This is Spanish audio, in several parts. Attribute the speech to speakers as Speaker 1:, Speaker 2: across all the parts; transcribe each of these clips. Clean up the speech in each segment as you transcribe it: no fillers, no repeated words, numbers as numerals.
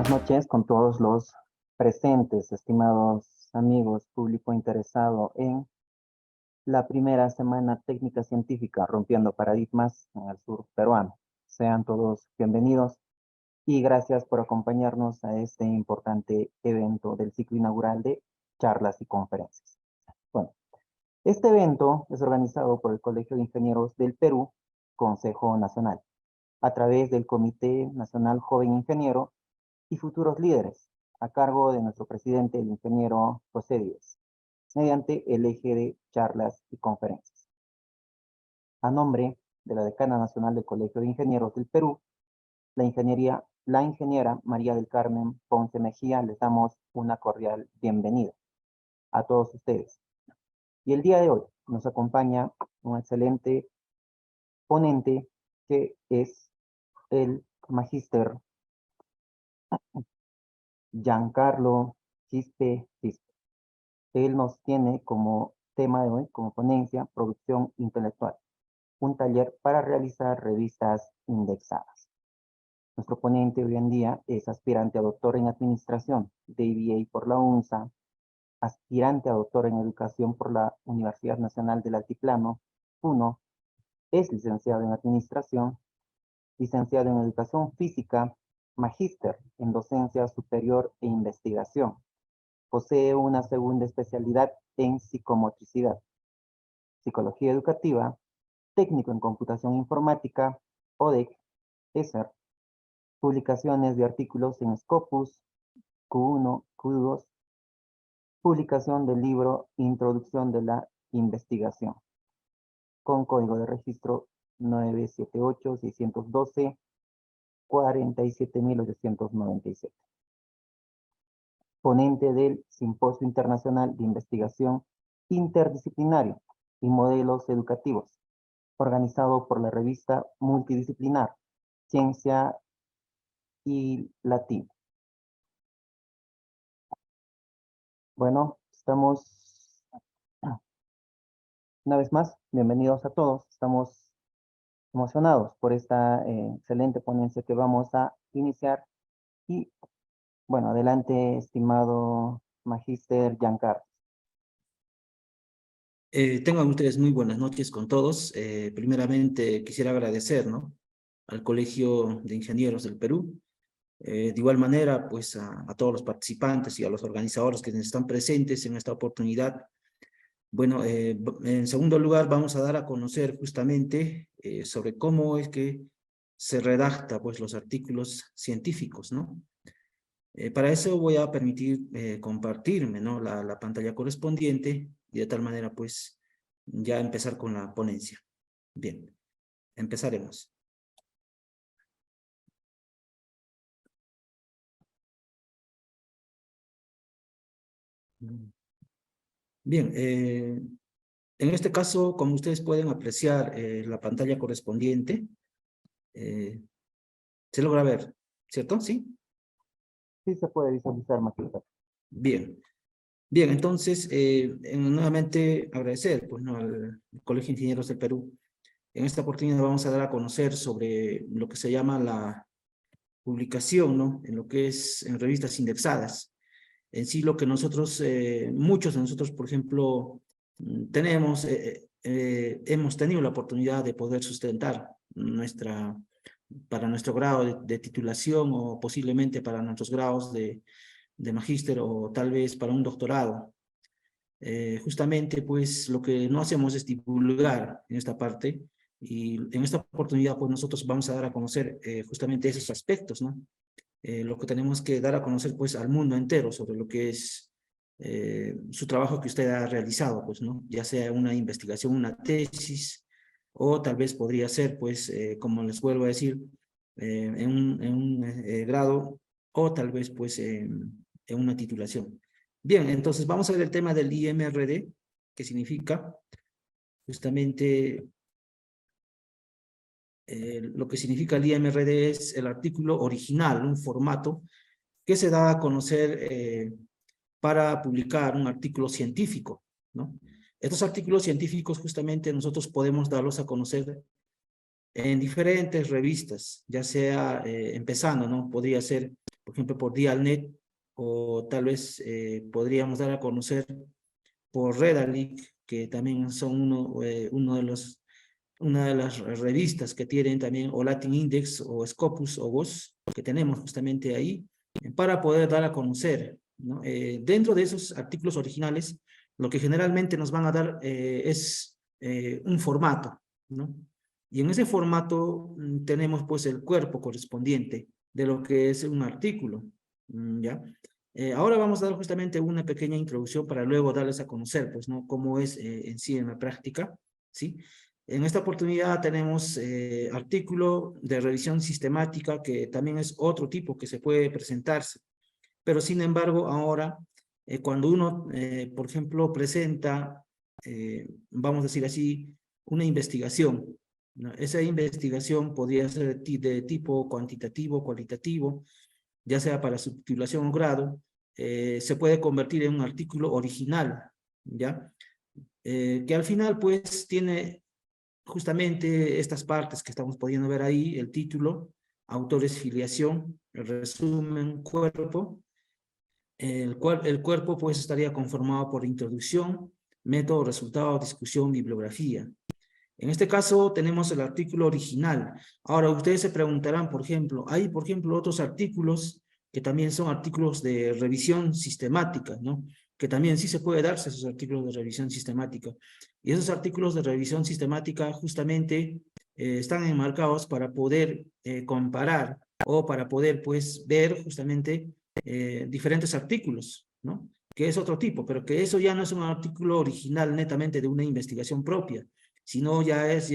Speaker 1: buenas noches con todos los presentes, estimados amigos, público interesado en la primera semana técnica científica Rompiendo Paradigmas en el sur peruano. Sean todos bienvenidos y gracias por acompañarnos a este importante evento del ciclo inaugural de charlas y conferencias. Bueno, este evento es organizado por el Colegio de Ingenieros del Perú, Consejo Nacional, a través del Comité Nacional Joven Ingeniero y Futuros Líderes, a cargo de nuestro presidente, el ingeniero José Díaz, mediante el eje de charlas y conferencias. A nombre de la Decana Nacional del Colegio de Ingenieros del Perú, la ingeniera María del Carmen Ponce Mejía, les damos una cordial bienvenida a todos ustedes. Y el día de hoy nos acompaña un excelente ponente que es el magíster Giancarlo Quispe Quispe. Él nos tiene como tema de hoy, como ponencia, producción intelectual, un taller para realizar revistas indexadas. Nuestro ponente hoy en día es aspirante a doctor en administración de IBA por la UNSA, aspirante a doctor en educación por la Universidad Nacional del Altiplano, UNO, es licenciado en administración, licenciado en educación física, magíster en docencia superior e investigación. Posee una segunda especialidad en psicomotricidad, psicología educativa, técnico en computación informática, ODEC, ESER, publicaciones de artículos en Scopus, Q1, Q2, publicación del libro Introducción de la Investigación, con código de registro 978-612-47897. Ponente del Simposio Internacional de Investigación Interdisciplinario y Modelos Educativos, organizado por la revista multidisciplinar Ciencia y Latín. Bueno, estamos una vez más, bienvenidos a todos. Estamos emocionados por esta excelente ponencia que vamos a iniciar. Y bueno, adelante, estimado magíster Giancarlo.
Speaker 2: Tengan ustedes muy buenas noches con todos. Primeramente quisiera agradecer, ¿no?, al Colegio de Ingenieros del Perú. De igual manera, pues a todos los participantes y a los organizadores que están presentes en esta oportunidad. Bueno, en segundo lugar vamos a dar a conocer justamente sobre cómo es que se redacta pues los artículos científicos, ¿no? Para eso voy a permitir compartirme, ¿no?, la pantalla correspondiente y de tal manera pues ya empezar con la ponencia. Bien, empezaremos. Bien, en este caso, como ustedes pueden apreciar la pantalla correspondiente, se logra ver, ¿cierto? ¿Sí?
Speaker 1: Sí se puede visualizar, magíster.
Speaker 2: Bien. Bien, entonces, nuevamente agradecer pues, ¿no?, al Colegio de Ingenieros del Perú. En esta oportunidad vamos a dar a conocer sobre lo que se llama la publicación, ¿no?, en lo que es en revistas indexadas. En sí, lo que nosotros, muchos de nosotros, por ejemplo, hemos tenido la oportunidad de poder sustentar para nuestro grado de titulación o posiblemente para nuestros grados de magíster o tal vez para un doctorado. Justamente, pues, lo que no hacemos es divulgar en esta parte, y en esta oportunidad, pues, nosotros vamos a dar a conocer justamente esos aspectos, ¿no? Lo que tenemos que dar a conocer, pues, al mundo entero sobre lo que es su trabajo que usted ha realizado, pues, ¿no? Ya sea una investigación, una tesis, o tal vez podría ser, pues, como les vuelvo a decir, en un grado, o tal vez, pues, en una titulación. Bien, entonces vamos a ver el tema del IMRD, que significa justamente lo que significa el IMRD es el artículo original, un formato que se da a conocer para publicar un artículo científico, ¿no? Estos artículos científicos justamente nosotros podemos darlos a conocer en diferentes revistas, ya sea empezando, ¿no? Podría ser por ejemplo, por Dialnet, o tal vez podríamos dar a conocer por Redalyc, que también son una de las revistas que tienen también, o Latin Index, o Scopus, o GOS, que tenemos justamente ahí, para poder dar a conocer, ¿no? Dentro de esos artículos originales, lo que generalmente nos van a dar es un formato, ¿no? Y en ese formato tenemos pues el cuerpo correspondiente de lo que es un artículo, ¿ya? Ahora vamos a dar justamente una pequeña introducción para luego darles a conocer, pues, ¿no? Cómo es en sí en la práctica, ¿sí? En esta oportunidad tenemos artículo de revisión sistemática, que también es otro tipo que se puede presentarse. Pero sin embargo, ahora, cuando uno, por ejemplo, presenta, vamos a decir así, una investigación, ¿no? Esa investigación podría ser de tipo cuantitativo, cualitativo, ya sea para subtitulación o grado, se puede convertir en un artículo original, ¿ya? Que al final, pues, tiene justamente estas partes que estamos pudiendo ver ahí: el título, autores, filiación, el resumen, cuerpo. El cuerpo pues estaría conformado por introducción, método, resultado, discusión, bibliografía. En este caso tenemos el artículo original. Ahora ustedes se preguntarán, por ejemplo, hay por ejemplo otros artículos que también son artículos de revisión sistemática, ¿no? Que también sí se puede darse esos artículos de revisión sistemática. Y esos artículos de revisión sistemática justamente están enmarcados para poder comparar, o para poder pues ver justamente diferentes artículos, ¿no? Que es otro tipo, pero que eso ya no es un artículo original netamente de una investigación propia, sino ya es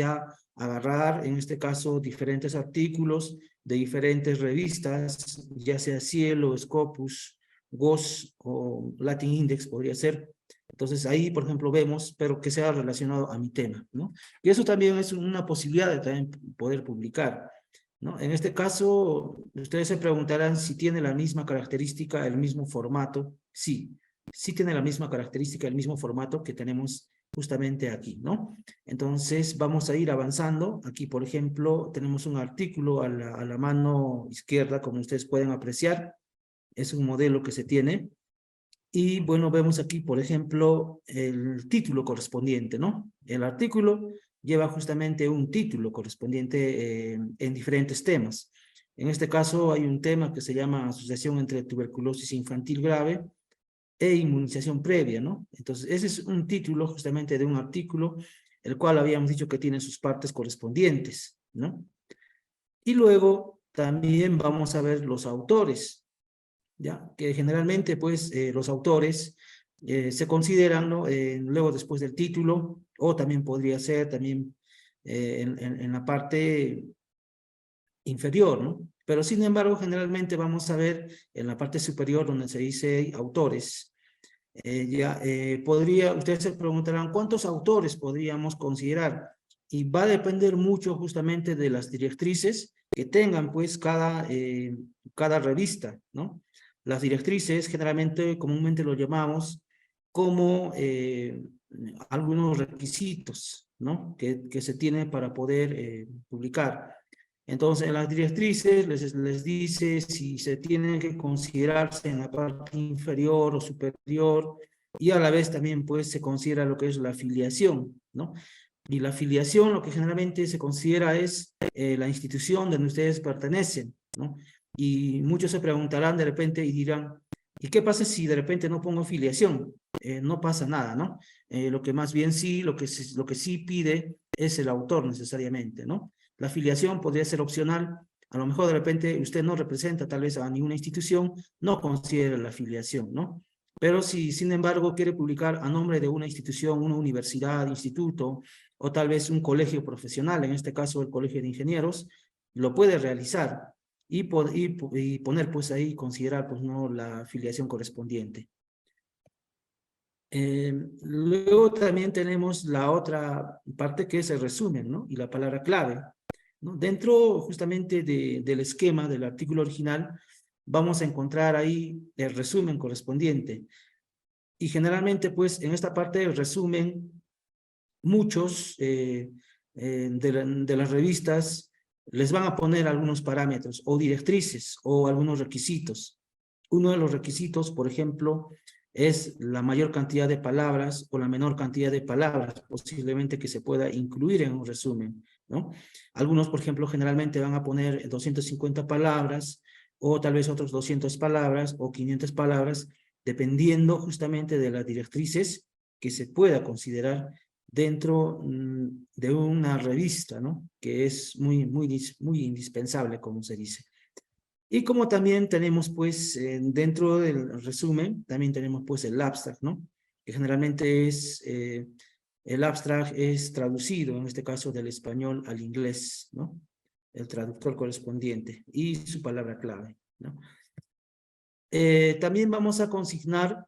Speaker 2: agarrar, en este caso, diferentes artículos de diferentes revistas, ya sea Cielo, Scopus, GOS o Latin Index podría ser. Entonces ahí, por ejemplo, vemos, pero que sea relacionado a mi tema, ¿no? Y eso también es una posibilidad de también poder publicar, ¿no? En este caso, ustedes se preguntarán si tiene la misma característica, el mismo formato. Sí, sí tiene la misma característica, el mismo formato que tenemos justamente aquí, ¿no? Entonces vamos a ir avanzando. Aquí, por ejemplo, tenemos un artículo a la mano izquierda, como ustedes pueden apreciar. Es un modelo que se tiene. Y bueno, vemos aquí, por ejemplo, el título correspondiente, ¿no? El artículo lleva justamente un título correspondiente en diferentes temas. En este caso hay un tema que se llama Asociación entre tuberculosis infantil grave e inmunización previa, ¿no? Entonces, ese es un título justamente de un artículo, el cual habíamos dicho que tiene sus partes correspondientes, ¿no? Y luego también vamos a ver los autores, ¿ya? Que generalmente, pues, los autores se consideran, ¿no? Luego después del título, o también podría ser también en la parte inferior, ¿no? Pero sin embargo, generalmente vamos a ver en la parte superior donde se dice autores. Ustedes se preguntarán, ¿cuántos autores podríamos considerar? Y va a depender mucho justamente de las directrices que tengan, pues, cada revista, ¿no? Las directrices generalmente, comúnmente lo llamamos como algunos requisitos, ¿no? Que se tienen para poder publicar. Entonces, en las directrices les dice si se tienen que considerarse en la parte inferior o superior, y a la vez también pues se considera lo que es la afiliación, ¿no? Y la afiliación lo que generalmente se considera es la institución donde ustedes pertenecen, ¿no? Y muchos se preguntarán de repente y dirán, ¿y qué pasa si de repente no pongo afiliación? No pasa nada, ¿no? Lo que más bien sí, lo que sí pide es el autor necesariamente, ¿no? La afiliación podría ser opcional. A lo mejor de repente usted no representa tal vez a ninguna institución, no considera la afiliación, ¿no? Pero si, sin embargo, quiere publicar a nombre de una institución, una universidad, instituto, o tal vez un colegio profesional, en este caso el Colegio de Ingenieros, lo puede realizar y poner pues ahí, considerar pues no la afiliación correspondiente. Luego también tenemos la otra parte que es el resumen, ¿no? Y la palabra clave, ¿no? Dentro justamente del esquema del artículo original vamos a encontrar ahí el resumen correspondiente. Y generalmente pues en esta parte del resumen muchos de las revistas les van a poner algunos parámetros o directrices o algunos requisitos. Uno de los requisitos, por ejemplo, es la mayor cantidad de palabras o la menor cantidad de palabras, posiblemente que se pueda incluir en un resumen, ¿no? Algunos, por ejemplo, generalmente van a poner 250 palabras, o tal vez otros 200 palabras, o 500 palabras, dependiendo justamente de las directrices que se pueda considerar dentro de una revista, ¿no? Que es muy indispensable, como se dice. Y como también tenemos, pues, dentro del resumen, también tenemos, pues, el abstract, ¿no? Que generalmente es, el abstract es traducido, en este caso, del español al inglés, ¿no? El traductor correspondiente y su palabra clave, ¿no? También vamos a consignar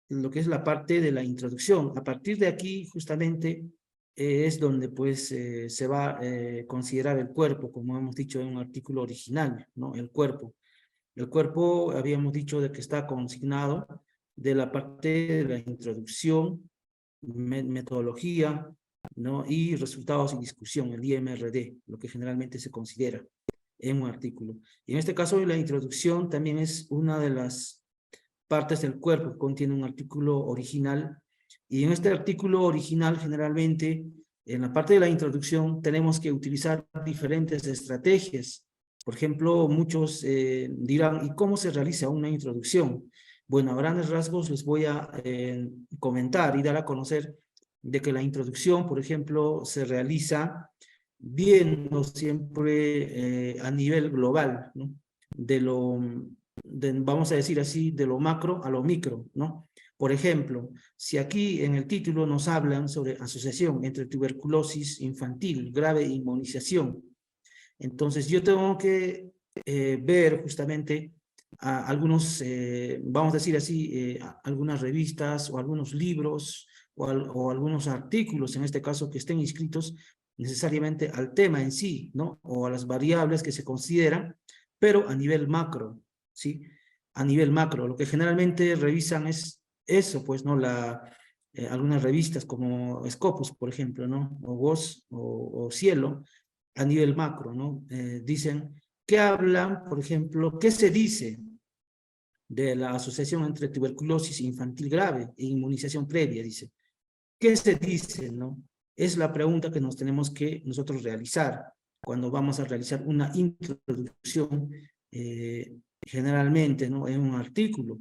Speaker 2: lo que es la parte de la introducción. A partir de aquí, justamente, es donde, pues, se va a considerar el cuerpo, como hemos dicho en un artículo original, ¿no? El cuerpo. El cuerpo, habíamos dicho, de que está consignado de la parte de la introducción, metodología, ¿no? Y resultados y discusión, el IMRD, lo que generalmente se considera en un artículo. Y en este caso, la introducción también es una de las partes del cuerpo que contiene un artículo original. Y en este artículo original, generalmente, en la parte de la introducción, tenemos que utilizar diferentes estrategias. Por ejemplo, muchos dirán, ¿y cómo se realiza una introducción? Bueno, a grandes rasgos les voy a comentar y dar a conocer de que la introducción, por ejemplo, se realiza viendo siempre a nivel global, ¿no? Vamos a decir así, de lo macro a lo micro, ¿no? Por ejemplo, si aquí en el título nos hablan sobre asociación entre tuberculosis infantil grave e inmunización, entonces yo tengo que ver justamente a algunos, vamos a decir así, algunas revistas o algunos libros o algunos artículos, en este caso, que estén inscritos necesariamente al tema en sí, ¿no? O a las variables que se consideran, pero a nivel macro, ¿sí? A nivel macro, lo que generalmente revisan es eso, pues, ¿no? Algunas revistas como Scopus, por ejemplo, ¿no? O Voz o Cielo, a nivel macro, ¿no? Dicen, ¿qué hablan, por ejemplo, qué se dice de la asociación entre tuberculosis infantil grave e inmunización previa? Dice, ¿qué se dice, no? Es la pregunta que nos tenemos que nosotros realizar cuando vamos a realizar una introducción, generalmente, ¿no? En un artículo.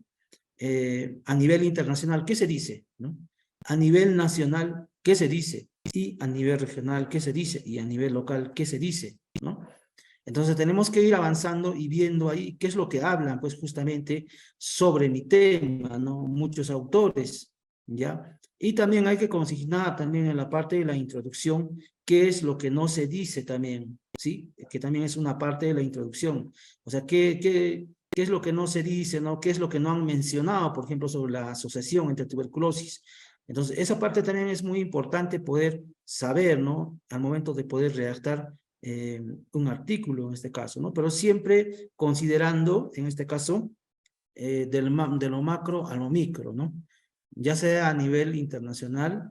Speaker 2: A nivel internacional, ¿qué se dice, no? A nivel nacional, ¿qué se dice? Y a nivel regional, ¿qué se dice? Y a nivel local, ¿qué se dice? ¿No? Entonces tenemos que ir avanzando y viendo ahí qué es lo que hablan, pues justamente sobre mi tema, ¿no? Muchos autores, ¿ya? Y también hay que consignar también en la parte de la introducción qué es lo que no se dice también, ¿sí? Que también es una parte de la introducción. O sea, qué es lo que no se dice, ¿no? ¿Qué es lo que no han mencionado, por ejemplo, sobre la asociación entre tuberculosis? Entonces, esa parte también es muy importante poder saber, ¿no? Al momento de poder redactar un artículo en este caso, ¿no? Pero siempre considerando, en este caso, de lo macro a lo micro, ¿no? Ya sea a nivel internacional,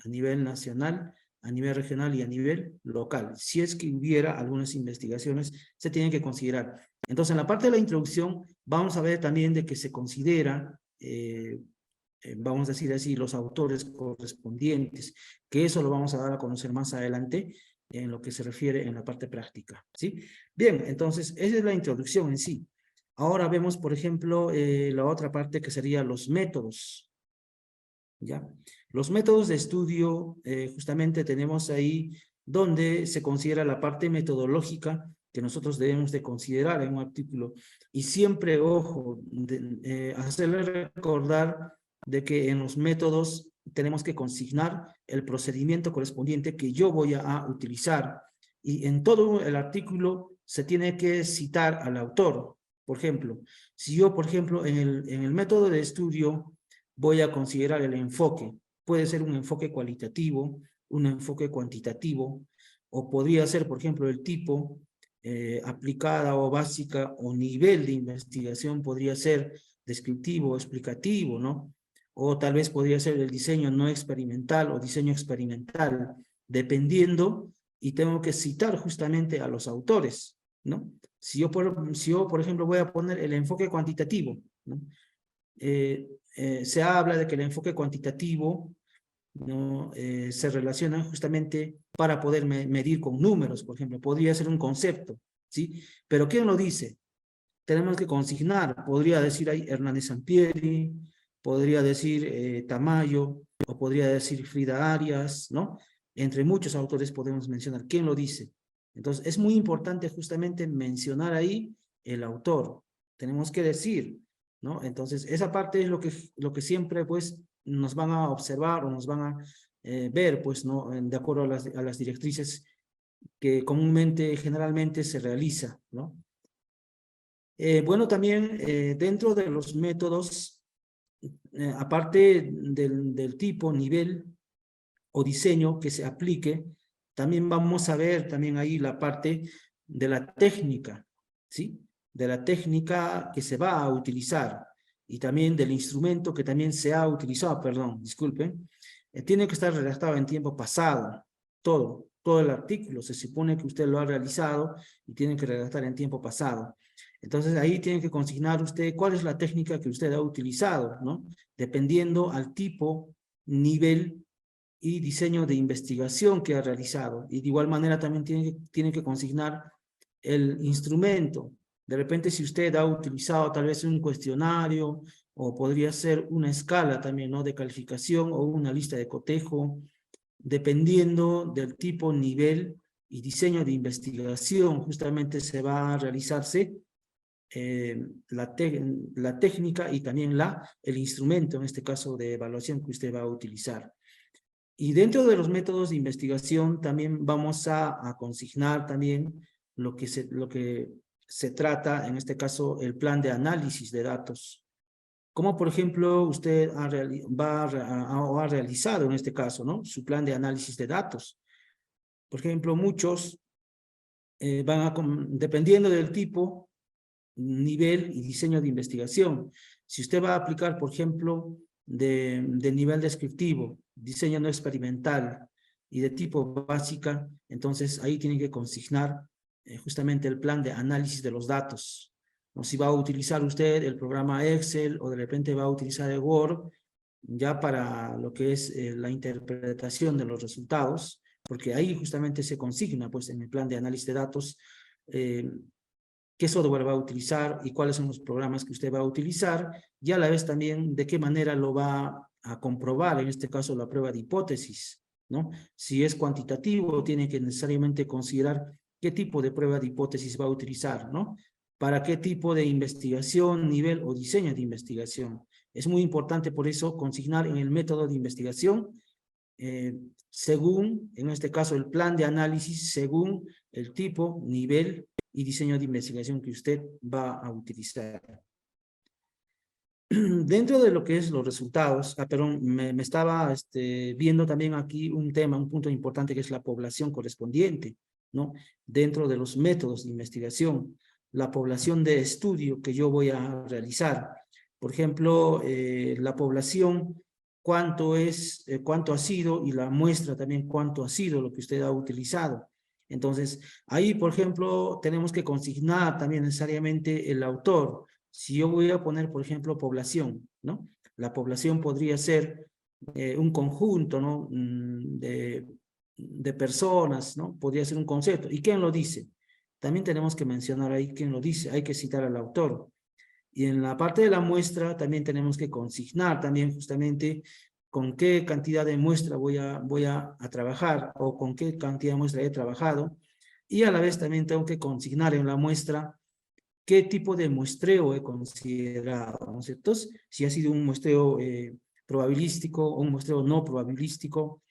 Speaker 2: a nivel nacional, a nivel regional y a nivel local. Si es que hubiera algunas investigaciones, se tienen que considerar. Entonces, en la parte de la introducción, vamos a ver también de que se considera, vamos a decir así, los autores correspondientes, que eso lo vamos a dar a conocer más adelante, en lo que se refiere en la parte práctica, ¿sí? Bien, entonces, esa es la introducción en sí. Ahora vemos, por ejemplo, la otra parte que sería los métodos, ¿ya? Los métodos de estudio, justamente tenemos ahí donde se considera la parte metodológica que nosotros debemos de considerar en un artículo. Y siempre, ojo, hacerle recordar de que en los métodos tenemos que consignar el procedimiento correspondiente que yo voy a utilizar. Y en todo el artículo se tiene que citar al autor. Por ejemplo, si yo, por ejemplo, en el método de estudio voy a considerar el enfoque. Puede ser un enfoque cualitativo, un enfoque cuantitativo, o podría ser, por ejemplo, el tipo, aplicada o básica, o nivel de investigación podría ser descriptivo o explicativo, ¿no? O tal vez podría ser el diseño no experimental o diseño experimental, dependiendo y tengo que citar justamente a los autores, ¿no? Si yo, por ejemplo, voy a poner el enfoque cuantitativo, ¿no? Se habla de que el enfoque cuantitativo, ¿no? Se relaciona justamente para poder medir con números, por ejemplo. Podría ser un concepto, ¿sí? Pero ¿quién lo dice? Tenemos que consignar. Podría decir ahí Hernández Sampieri, podría decir Tamayo, o podría decir Frida Arias, ¿no? Entre muchos autores podemos mencionar. ¿Quién lo dice? Entonces, es muy importante justamente mencionar ahí el autor. Tenemos que decir, ¿no? Entonces, esa parte es lo que siempre, pues, nos van a observar o nos van a ver, pues, ¿no? De acuerdo a las directrices que comúnmente, generalmente se realiza, ¿no? Bueno, también dentro de los métodos, aparte del tipo, nivel o diseño que se aplique, también vamos a ver también ahí la parte de la técnica, ¿sí? De la técnica que se va a utilizar y también del instrumento que también se ha utilizado, perdón, disculpen. Tiene que estar redactado en tiempo pasado, todo el artículo, se supone que usted lo ha realizado y tiene que redactar en tiempo pasado. Entonces ahí tiene que consignar usted cuál es la técnica que usted ha utilizado, ¿no? Dependiendo al tipo, nivel y diseño de investigación que ha realizado. Y de igual manera también tiene que consignar el instrumento. De repente, si usted ha utilizado tal vez un cuestionario o podría ser una escala también, ¿no? De calificación o una lista de cotejo, dependiendo del tipo, nivel y diseño de investigación, justamente se va a realizarse la técnica y también el instrumento, en este caso de evaluación que usted va a utilizar. Y dentro de los métodos de investigación también vamos a consignar también lo que se trata, en este caso, el plan de análisis de datos. Como por ejemplo usted ha realizado en este caso, ¿no? Su plan de análisis de datos. Por ejemplo, muchos dependiendo del tipo, nivel y diseño de investigación. Si usted va a aplicar, por ejemplo, de nivel descriptivo, diseño no experimental y de tipo básica, entonces ahí tiene que consignar justamente el plan de análisis de los datos. O si va a utilizar usted el programa Excel o de repente va a utilizar el Word ya para lo que es la interpretación de los resultados, porque ahí justamente se consigna pues en el plan de análisis de datos qué software va a utilizar y cuáles son los programas que usted va a utilizar, y a la vez también de qué manera lo va a comprobar, en este caso la prueba de hipótesis, ¿no? Si es cuantitativo, tiene que necesariamente considerar qué tipo de prueba de hipótesis va a utilizar, ¿no? Para qué tipo de investigación, nivel o diseño de investigación. Es muy importante por eso consignar en el método de investigación según, en este caso, el plan de análisis, según el tipo, nivel y diseño de investigación que usted va a utilizar. Dentro de lo que es los resultados, perdón, me estaba viendo también aquí un tema, un punto importante que es la población correspondiente, ¿no? Dentro de los métodos de investigación, la población de estudio que yo voy a realizar. Por ejemplo, la población, cuánto ha sido, y la muestra también cuánto ha sido lo que usted ha utilizado. Entonces, ahí, por ejemplo, tenemos que consignar también necesariamente el autor. Si yo voy a poner, por ejemplo, población, ¿no? La población podría ser un conjunto, ¿no? De personas, ¿no? Podría ser un concepto. ¿Y quién lo dice? También tenemos que mencionar ahí quién lo dice. Hay que citar al autor. Y en la parte de la muestra también tenemos que consignar también justamente con qué cantidad de muestra voy a trabajar o con qué cantidad de muestra he trabajado. Y a la vez también tengo que consignar en la muestra qué tipo de muestreo he considerado, ¿no es cierto? Si ha sido un muestreo probabilístico o un muestreo no probabilístico,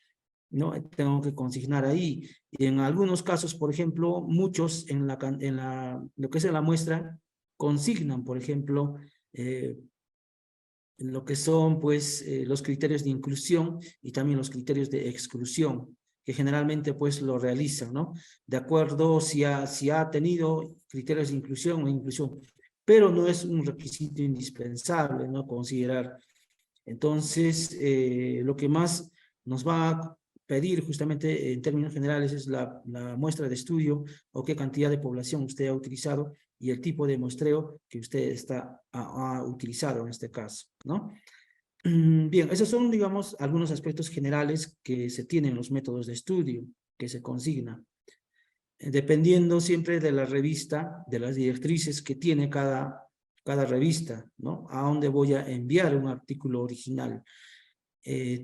Speaker 2: ¿no? Tengo que consignar ahí. Y en algunos casos, por ejemplo, muchos lo que es en la muestra, consignan, por ejemplo, lo que son, pues, los criterios de inclusión y también los criterios de exclusión, que generalmente, pues, lo realizan, ¿no? De acuerdo si ha tenido criterios de inclusión o inclusión, pero no es un requisito indispensable, ¿no? Considerar. Entonces, lo que más nos va a pedir justamente en términos generales es la muestra de estudio o qué cantidad de población usted ha utilizado y el tipo de muestreo que usted ha utilizado en este caso, ¿no? Bien, esos son, digamos, algunos aspectos generales que se tienen en los métodos de estudio que se consigna, dependiendo siempre de la revista, de las directrices que tiene cada revista, ¿no? A dónde voy a enviar un artículo original.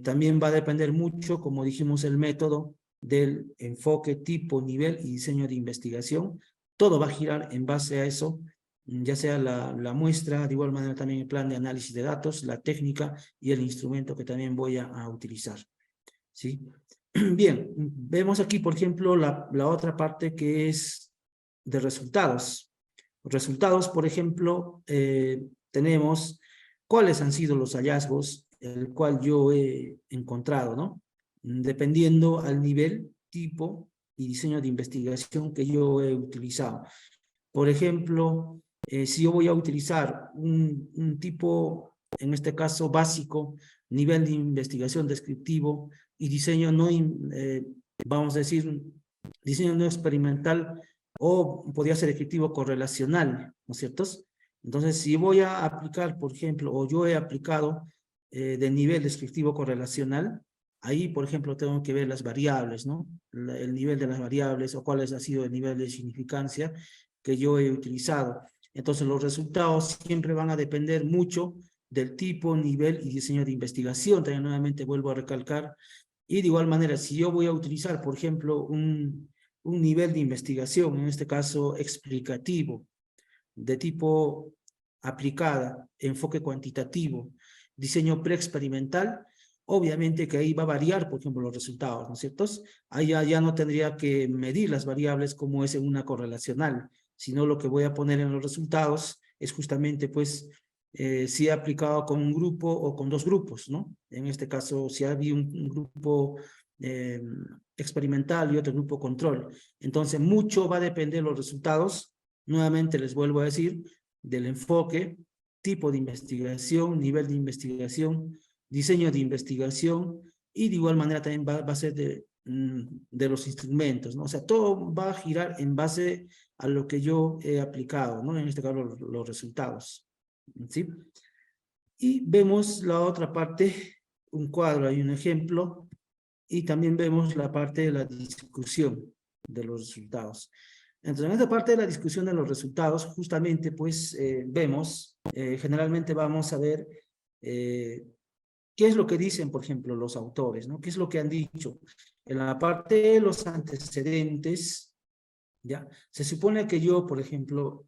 Speaker 2: También va a depender mucho, como dijimos, el método del enfoque, tipo, nivel y diseño de investigación. Todo va a girar en base a eso, ya sea la muestra, de igual manera también el plan de análisis de datos, la técnica y el instrumento que también voy a utilizar, ¿sí? Bien, vemos aquí, por ejemplo, la otra parte que es de resultados. Resultados, por ejemplo, tenemos cuáles han sido los hallazgos, el cual yo he encontrado, ¿no? Dependiendo al nivel, tipo y diseño de investigación que yo he utilizado. Por ejemplo, si yo voy a utilizar un tipo, en este caso básico, nivel de investigación descriptivo y diseño no, vamos a decir, diseño no experimental o podría ser descriptivo correlacional, ¿no es cierto? Entonces, si voy a aplicar, por ejemplo, o yo he aplicado de nivel descriptivo correlacional, ahí, por ejemplo, tengo que ver las variables, ¿no? El nivel de las variables o cuál ha sido el nivel de significancia que yo he utilizado. Entonces, los resultados siempre van a depender mucho del tipo, nivel y diseño de investigación. También nuevamente vuelvo a recalcar. Y de igual manera, si yo voy a utilizar, por ejemplo, un nivel de investigación, en este caso explicativo, de tipo aplicada, enfoque cuantitativo, diseño preexperimental, obviamente que ahí va a variar, por ejemplo, los resultados, ¿no es cierto? Ahí ya no tendría que medir las variables como es en una correlacional, sino lo que voy a poner en los resultados es justamente, pues, si he aplicado con un grupo o con dos grupos, ¿no? En este caso, si había un grupo experimental y otro grupo control. Entonces, mucho va a depender de los resultados. Nuevamente les vuelvo a decir, del enfoque, tipo de investigación, nivel de investigación, diseño de investigación y de igual manera también va a ser de los instrumentos, ¿no? O sea, todo va a girar en base a lo que yo he aplicado, ¿no? En este caso, los resultados, ¿sí? Y vemos la otra parte, un cuadro, hay un ejemplo, y también vemos la parte de la discusión de los resultados. Entonces, en esta parte de la discusión de los resultados, justamente, pues, vemos, generalmente vamos a ver qué es lo que dicen, por ejemplo, los autores, ¿no? ¿Qué es lo que han dicho? En la parte de los antecedentes, ¿ya? Se supone que yo, por ejemplo,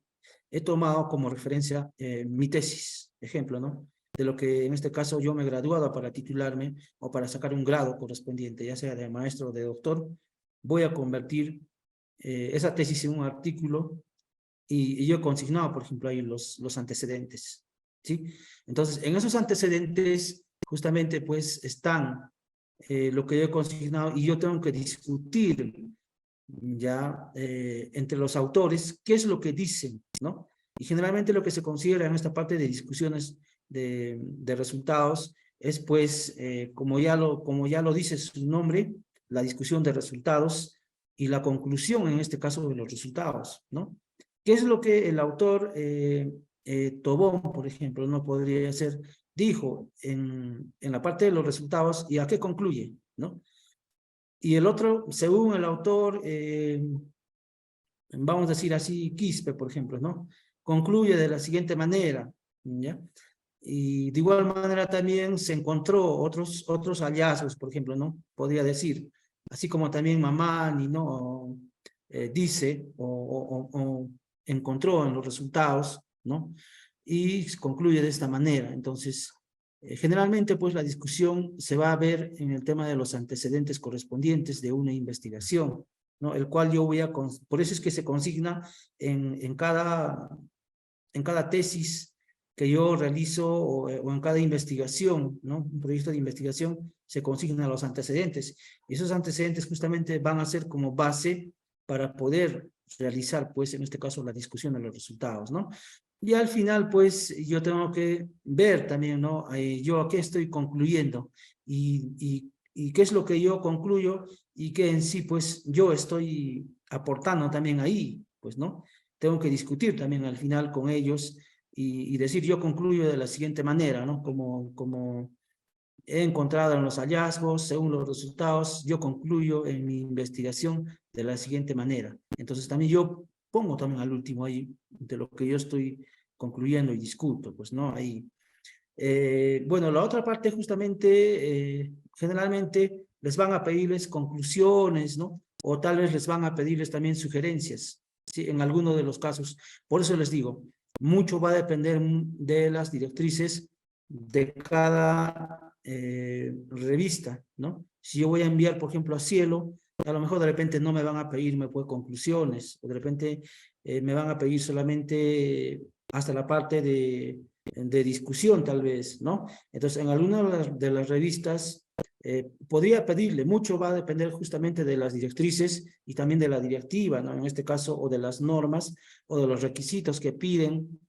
Speaker 2: he tomado como referencia mi tesis, ejemplo, ¿no? De lo que en este caso yo me he graduado para titularme o para sacar un grado correspondiente, ya sea de maestro o de doctor, voy a convertir esa tesis en un artículo y yo he consignado, por ejemplo, ahí los antecedentes, ¿sí? Entonces, en esos antecedentes, justamente, pues, están lo que yo he consignado y yo tengo que discutir ya entre los autores qué es lo que dicen, ¿no? Y generalmente lo que se considera en esta parte de discusiones de resultados es, pues, como ya lo dice su nombre, la discusión de resultados y la conclusión, en este caso, de los resultados, ¿no? ¿Qué es lo que el autor Tobón, por ejemplo, no podría ser, dijo en la parte de los resultados y a qué concluye, ¿no? Y el otro, según el autor, vamos a decir así, Quispe, por ejemplo, ¿no? Concluye de la siguiente manera, ¿ya? Y de igual manera también se encontró otros hallazgos, por ejemplo, ¿no? Podría decir, así como también Mamani, ¿no? Dice o encontró en los resultados, ¿no? Y concluye de esta manera. Entonces, generalmente, pues, la discusión se va a ver en el tema de los antecedentes correspondientes de una investigación, ¿no? El cual yo voy a, por eso es que se consigna en cada tesis que yo realizo o en cada investigación, ¿no? Un proyecto de investigación se consignan los antecedentes. Y esos antecedentes justamente van a ser como base para poder realizar, pues, en este caso, la discusión de los resultados, ¿no? Y al final, pues, yo tengo que ver también, ¿no? Yo a qué estoy concluyendo y y qué es lo que yo concluyo y que en sí, pues, yo estoy aportando también ahí, pues, ¿no? Tengo que discutir también al final con ellos y decir, yo concluyo de la siguiente manera, ¿no? Como he encontrado en los hallazgos, según los resultados, yo concluyo en mi investigación de la siguiente manera. Entonces también yo pongo también al último ahí de lo que yo estoy concluyendo y discuto, pues, ¿no? Ahí. Bueno, la otra parte justamente, generalmente les van a pedirles conclusiones, ¿no? O tal vez les van a pedirles también sugerencias, ¿sí? En alguno de los casos. Por eso les digo, mucho va a depender de las directrices de cada revista, ¿no? Si yo voy a enviar, por ejemplo, a Cielo, a lo mejor de repente no me van a pedirme pues conclusiones, o de repente me van a pedir solamente hasta la parte de discusión tal vez, ¿no? Entonces, en alguna de las revistas podría pedirle, mucho va a depender justamente de las directrices y también de la directiva, ¿no? En este caso, o de las normas, o de los requisitos que piden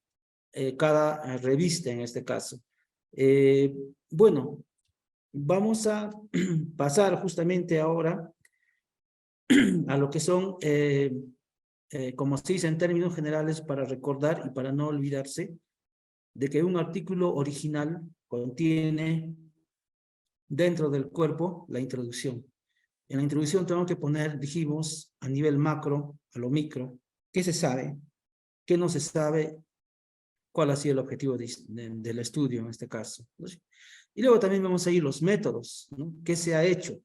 Speaker 2: cada revista en este caso. Bueno, vamos a pasar justamente ahora a lo que son, como se dice en términos generales, para recordar y para no olvidarse, de que un artículo original contiene dentro del cuerpo la introducción. En la introducción tengo que poner, dijimos, a nivel macro, a lo micro, qué se sabe, qué no se sabe, cuál ha sido el objetivo del estudio en este caso, ¿no? Y luego también vamos a ir los métodos, ¿no? ¿Qué se ha hecho?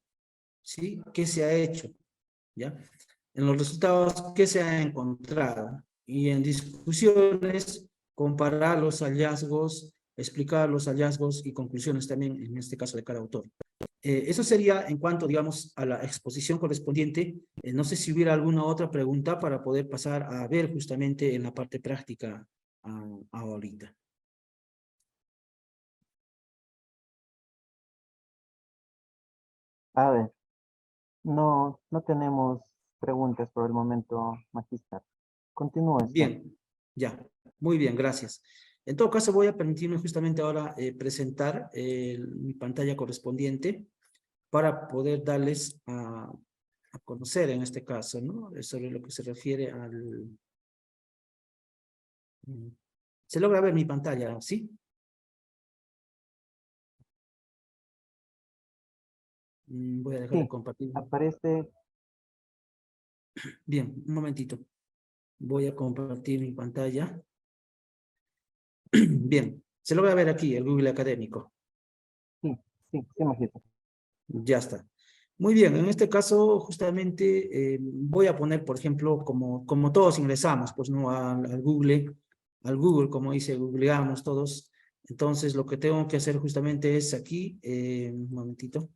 Speaker 2: ¿Sí? ¿Qué se ha hecho? ¿Ya? En los resultados, ¿qué se ha encontrado? Y en discusiones, comparar los hallazgos, explicar los hallazgos y conclusiones también, en este caso de cada autor. Eso sería en cuanto, digamos, a la exposición correspondiente. No sé si hubiera alguna otra pregunta para poder pasar a ver justamente en la parte práctica ahorita.
Speaker 1: A ver, no tenemos preguntas por el momento, Magíster. Continúe usted.
Speaker 2: Bien, ya, muy bien, gracias. En todo caso, voy a permitirme justamente ahora presentar mi pantalla correspondiente para poder darles a conocer en este caso, ¿no? Sobre lo que se refiere al... ¿Se logra ver mi pantalla? ¿Sí? Voy a dejar de
Speaker 1: Sí,
Speaker 2: compartir.
Speaker 1: aparece,
Speaker 2: Bien, un momentito. Voy a compartir mi pantalla. Bien, se logra ver aquí el Google Académico.
Speaker 1: sí, sí, Magíster.
Speaker 2: Ya está. Muy bien, en este caso justamente voy a poner, por ejemplo, como todos ingresamos, pues no al Google, como dice, googleamos todos. Entonces lo que tengo que hacer justamente es aquí, un momentito,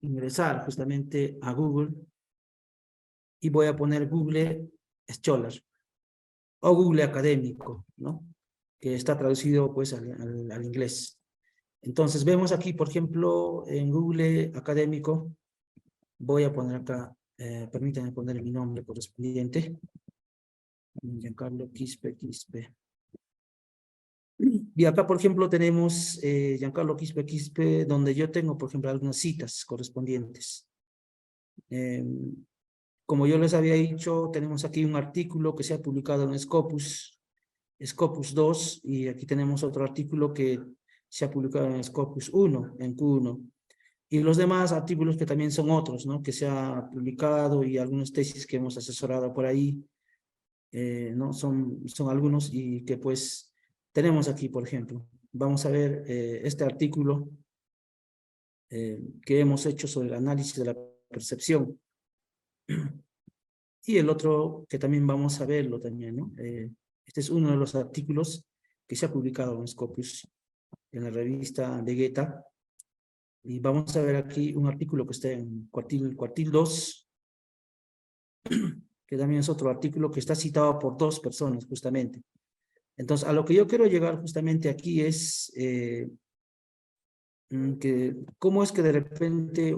Speaker 2: ingresar justamente a Google y voy a poner Google Scholar o Google Académico, ¿no? Que está traducido pues al inglés. Entonces vemos aquí, por ejemplo, en Google Académico, voy a poner acá, permítanme poner mi nombre correspondiente, Giancarlo Quispe. Y acá, por ejemplo, tenemos Giancarlo Quispe, donde yo tengo, por ejemplo, algunas citas correspondientes. Como yo les había dicho, tenemos aquí un artículo que se ha publicado en Scopus 2, y aquí tenemos otro artículo que se ha publicado en Scopus 1, en Q1. Y los demás artículos que también son otros, ¿no? Que se ha publicado y algunas tesis que hemos asesorado por ahí, ¿no? Son algunos y que pues tenemos aquí, por ejemplo. Vamos a ver este artículo que hemos hecho sobre el análisis de la percepción. Y el otro que también vamos a verlo también, ¿no? Este es uno de los artículos que se ha publicado en Scopus, en la revista de Geta. Y vamos a ver aquí un artículo que está en cuartil 2, que también es otro artículo que está citado por 2 personas justamente. Entonces, a lo que yo quiero llegar justamente aquí es que cómo es que de repente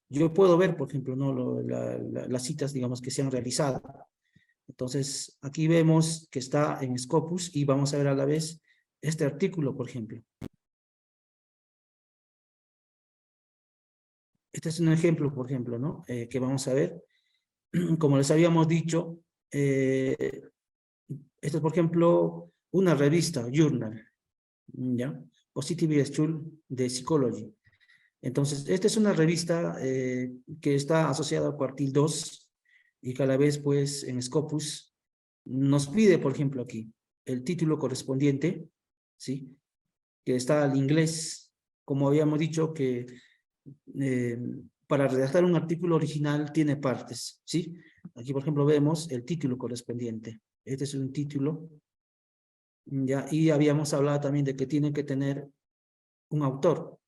Speaker 2: yo puedo ver, por ejemplo, ¿no? Las citas, digamos, que se han realizado. Entonces, aquí vemos que está en Scopus y vamos a ver a la vez este artículo, por ejemplo. Este es un ejemplo, por ejemplo, ¿no? Que vamos a ver. Como les habíamos dicho, esto es, por ejemplo, una revista, Journal, ¿ya? Positive School de Psychology. Entonces, esta es una revista que está asociada al cuartil 2 y que a la vez, pues, en Scopus nos pide, por ejemplo, aquí, el título correspondiente, ¿sí? Que está al inglés, como habíamos dicho, que eh, para redactar un artículo original tiene partes, ¿sí? Aquí, por ejemplo, vemos el título correspondiente. Este es un título, ¿ya? Y habíamos hablado también de que tiene que tener un autor.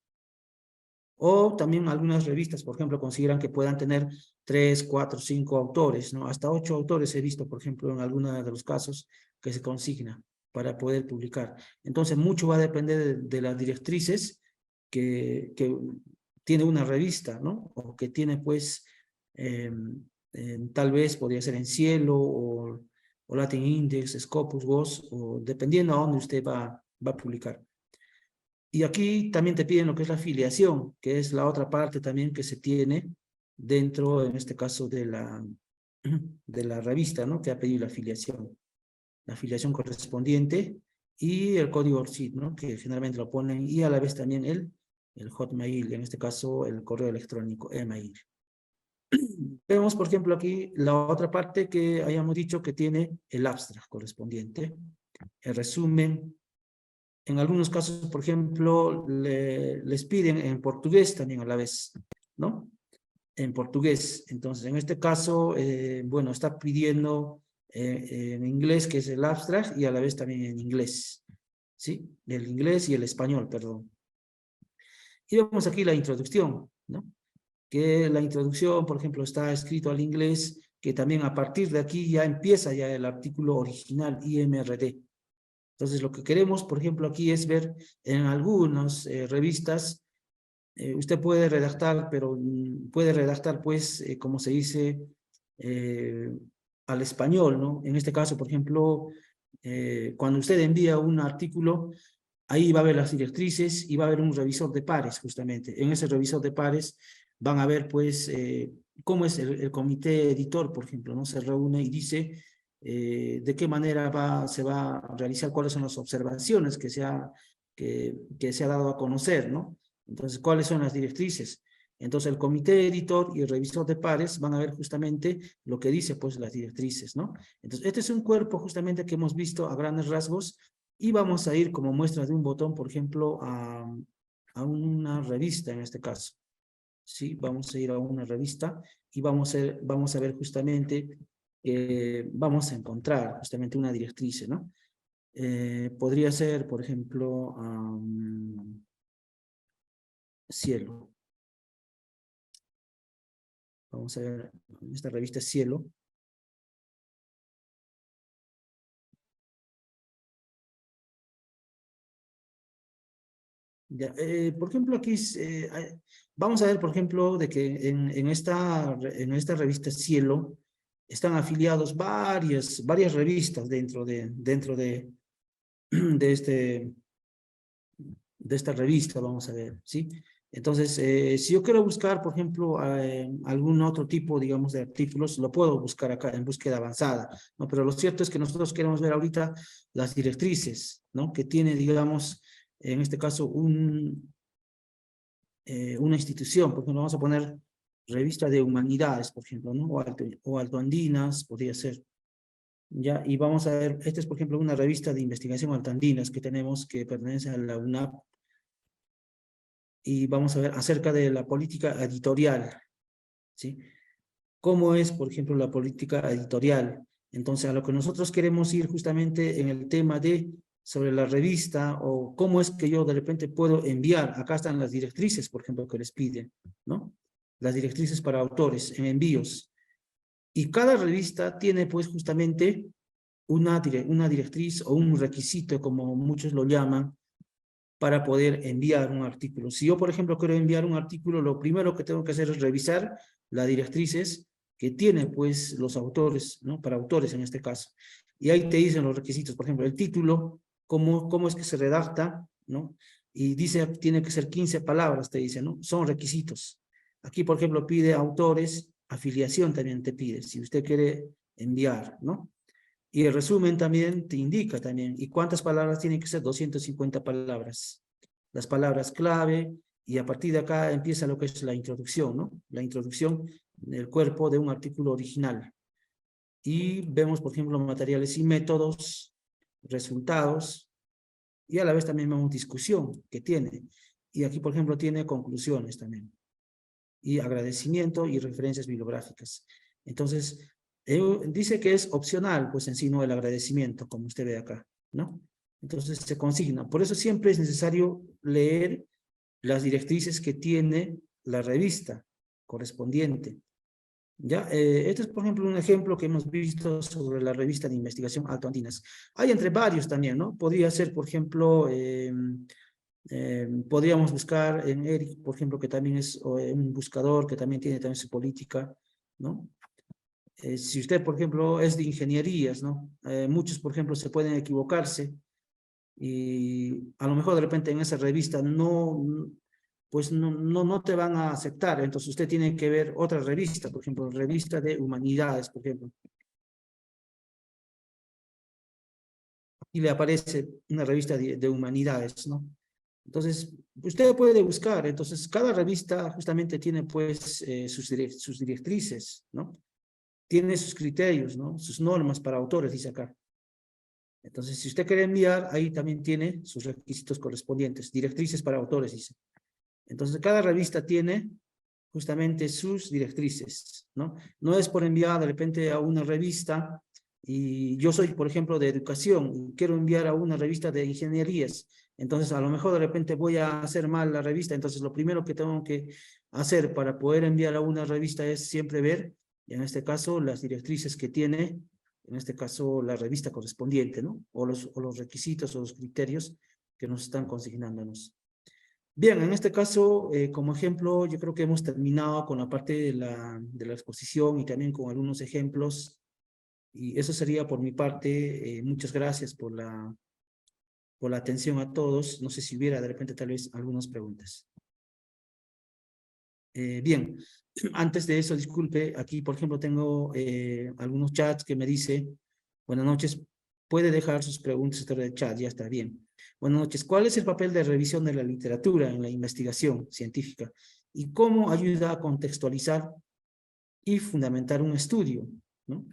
Speaker 2: O también algunas revistas, por ejemplo, consideran que puedan tener 3, 4, 5 autores, ¿no? Hasta 8 autores he visto, por ejemplo, en algunos de los casos que se consigna para poder publicar. Entonces, mucho va a depender de las directrices que tiene una revista, ¿no? O que tiene, pues, tal vez podría ser en Cielo o Latin Index, Scopus, WOS, o dependiendo a dónde usted va a publicar. Y aquí también te piden lo que es la afiliación, que es la otra parte también que se tiene dentro, en este caso, de la revista, ¿no? Que ha pedido la afiliación correspondiente y el código ORCID, ¿no? Que generalmente lo ponen, y a la vez también el Hotmail, en este caso el correo electrónico, email. Vemos, por ejemplo, aquí la otra parte que hayamos dicho que tiene el abstract correspondiente, el resumen. En algunos casos, por ejemplo, les piden en portugués también a la vez, ¿no? En portugués. Entonces, en este caso, bueno, está pidiendo en inglés, que es el abstract, y a la vez también en inglés, ¿sí? El inglés y el español, perdón. Y vemos aquí la introducción, ¿no? Que la introducción, por ejemplo, está escrito al inglés, que también a partir de aquí ya empieza ya el artículo original IMRD. Entonces, lo que queremos, por ejemplo, aquí es ver en algunas revistas, usted puede redactar, pero puede redactar, pues, como se dice, eh, al español, ¿no? En este caso, por ejemplo, cuando usted envía un artículo, ahí va a ver las directrices y va a haber un revisor de pares, justamente. En ese revisor de pares van a ver, pues, cómo es el comité editor, por ejemplo, ¿no? Se reúne y dice de qué manera se va a realizar, cuáles son las observaciones que se ha dado a conocer, ¿no? Entonces, ¿cuáles son las directrices? Entonces, el comité editor y el revisor de pares van a ver justamente lo que dice, pues, las directrices, ¿no? Entonces, este es un cuerpo justamente que hemos visto a grandes rasgos y vamos a ir como muestra de un botón, por ejemplo, a una revista en este caso. Sí, vamos a ir a una revista y vamos a ver justamente, vamos a encontrar justamente una directriz, ¿no? Podría ser, por ejemplo, Cielo. Vamos a ver, esta revista es Cielo. Ya, por ejemplo, aquí vamos a ver, por ejemplo, de que en esta revista Cielo están afiliados varias revistas de, de esta revista, vamos a ver, ¿sí? Entonces, si yo quiero buscar, por ejemplo, algún otro tipo, digamos, de artículos, lo puedo buscar acá en búsqueda avanzada, ¿no? Pero lo cierto es que nosotros queremos ver ahorita las directrices, ¿no? Que tiene, digamos, en este caso, una institución, por ejemplo, vamos a poner revista de humanidades, por ejemplo, ¿no? O altoandinas, podría ser. Ya, y vamos a ver, esta es, por ejemplo, una revista de investigación altoandinas que tenemos, que pertenece a la UNAP, y vamos a ver acerca de la política editorial, ¿sí? ¿Cómo es, por ejemplo, la política editorial? Entonces, a lo que nosotros queremos ir justamente en el tema sobre la revista, o cómo es que yo de repente puedo enviar, acá están las directrices, por ejemplo, que les piden, ¿no? Las directrices para autores en envíos. Y cada revista tiene, pues, justamente una directriz o un requisito, como muchos lo llaman, para poder enviar un artículo. Si yo, por ejemplo, quiero enviar un artículo, lo primero que tengo que hacer es revisar las directrices que tienen, pues, los autores, ¿no? Para autores en este caso. Y ahí te dicen los requisitos, por ejemplo, el título, cómo es que se redacta, ¿no? Y dice, tiene que ser 15 palabras, te dice, ¿no? Son requisitos. Aquí, por ejemplo, pide autores, afiliación también te pide, si usted quiere enviar, ¿no? Y el resumen también te indica también, ¿y cuántas palabras tienen que ser? 250 palabras. Las palabras clave, y a partir de acá empieza lo que es la introducción, ¿no? La introducción del cuerpo de un artículo original. Y vemos, por ejemplo, materiales y métodos, resultados, y a la vez también vemos discusión que tiene. Y aquí, por ejemplo, tiene conclusiones también. Y agradecimiento y referencias bibliográficas. Entonces, dice que es opcional, pues en sí no el agradecimiento, como usted ve acá, ¿no? Entonces se consigna. Por eso siempre es necesario leer las directrices que tiene la revista correspondiente. ¿Ya? Este es, por ejemplo, un ejemplo que hemos visto sobre la revista de investigación Alto Andinas. Hay entre varios también, ¿no? Podría ser, por ejemplo, podríamos buscar en Eric, por ejemplo, que también es un buscador, que también tiene también su política, ¿no? Si usted, por ejemplo, es de ingenierías, ¿no? Muchos, por ejemplo, se pueden equivocarse y a lo mejor de repente en esa revista pues no te van a aceptar. Entonces usted tiene que ver otra revista, por ejemplo, revista de humanidades, por ejemplo. Y le aparece una revista de humanidades, ¿no? Entonces, usted puede buscar, entonces cada revista justamente tiene pues sus directrices, ¿no? Tiene sus criterios, ¿no? Sus normas para autores, dice acá. Entonces, si usted quiere enviar, ahí también tiene sus requisitos correspondientes, directrices para autores, dice. Entonces, cada revista tiene justamente sus directrices, ¿no? No es por enviar de repente a una revista, y yo soy, por ejemplo, de educación, y quiero enviar a una revista de ingenierías, entonces a lo mejor de repente voy a hacer mal la revista, entonces lo primero que tengo que hacer para poder enviar a una revista es siempre ver, en este caso, las directrices que tiene, en este caso, la revista correspondiente, ¿no? O los requisitos o los criterios que nos están consignándonos. Bien, en este caso, como ejemplo, yo creo que hemos terminado con la parte de la exposición y también con algunos ejemplos. Y eso sería por mi parte. Muchas gracias por la atención a todos. No sé si hubiera de repente tal vez algunas preguntas. Bien, antes de eso, disculpe, aquí por ejemplo tengo algunos chats que me dice, buenas noches, puede dejar sus preguntas en el chat, ya está bien. Buenas noches, ¿cuál es el papel de revisión de la literatura en la investigación científica? ¿Y cómo ayuda a contextualizar y fundamentar un estudio? ¿No?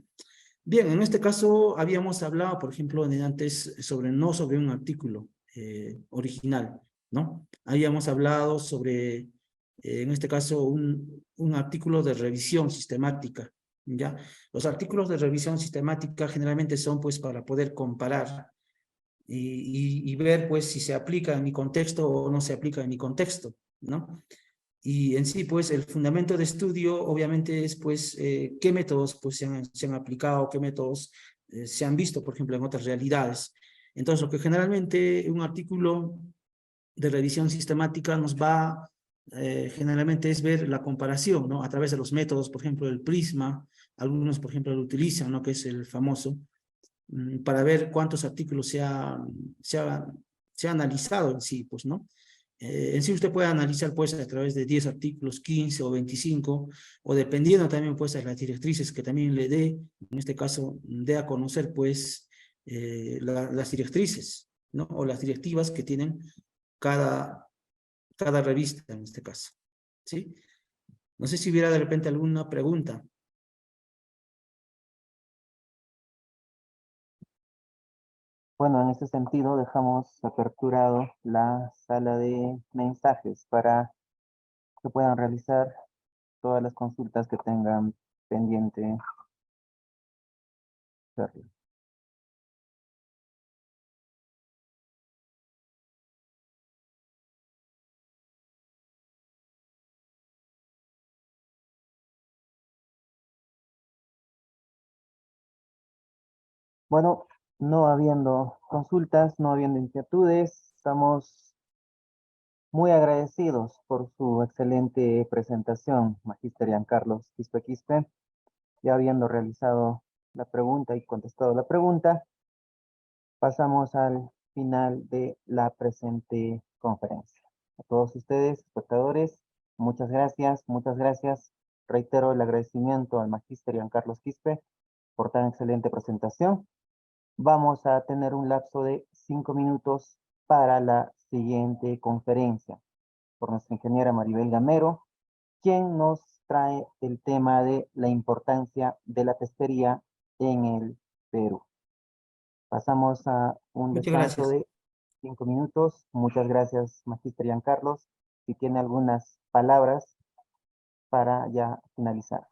Speaker 2: Bien, en este caso habíamos hablado, por ejemplo, antes no sobre un artículo original, ¿no? Habíamos hablado sobre, en este caso, un artículo de revisión sistemática, ¿ya? Los artículos de revisión sistemática generalmente son, pues, para poder comparar y ver, pues, si se aplica en mi contexto o no se aplica en mi contexto, ¿no? Y en sí, pues, el fundamento de estudio, obviamente, es, pues, qué métodos, pues, se han aplicado, qué métodos se han visto, por ejemplo, en otras realidades. Entonces, lo que generalmente un artículo de revisión sistemática nos va, generalmente, es ver la comparación, ¿no? A través de los métodos, por ejemplo, el prisma, algunos, por ejemplo, lo utilizan, ¿no? Que es el famoso, para ver cuántos artículos se ha analizado en sí, pues, ¿no? En sí usted puede analizar, pues, a través de 10 artículos, 15 o 25, o dependiendo también, pues, de las directrices que también le dé, en este caso, dé a conocer, pues, las directrices, ¿no? O las directivas que tienen cada, cada revista, en este caso, ¿sí? No sé si hubiera de repente alguna pregunta.
Speaker 1: Bueno, en ese sentido dejamos aperturado la sala de mensajes para que puedan realizar todas las consultas que tengan pendiente hacerlo. Bueno, no habiendo consultas, no habiendo inquietudes, estamos muy agradecidos por su excelente presentación, Magíster Giancarlos Quispe. Ya habiendo realizado la pregunta y contestado la pregunta, pasamos al final de la presente conferencia. A todos ustedes, espectadores, Muchas gracias, muchas gracias. Reitero el agradecimiento al magíster Giancarlos Quispe por tan excelente presentación. Vamos a tener un lapso de 5 minutos para la siguiente conferencia por nuestra ingeniera Maribel Gamero, quien nos trae el tema de la importancia de la pesquería en el Perú. Pasamos a un
Speaker 2: Muchas
Speaker 1: descanso
Speaker 2: gracias.
Speaker 1: de 5 minutos. Muchas gracias, magíster Giancarlos. Si tiene algunas palabras para ya finalizar.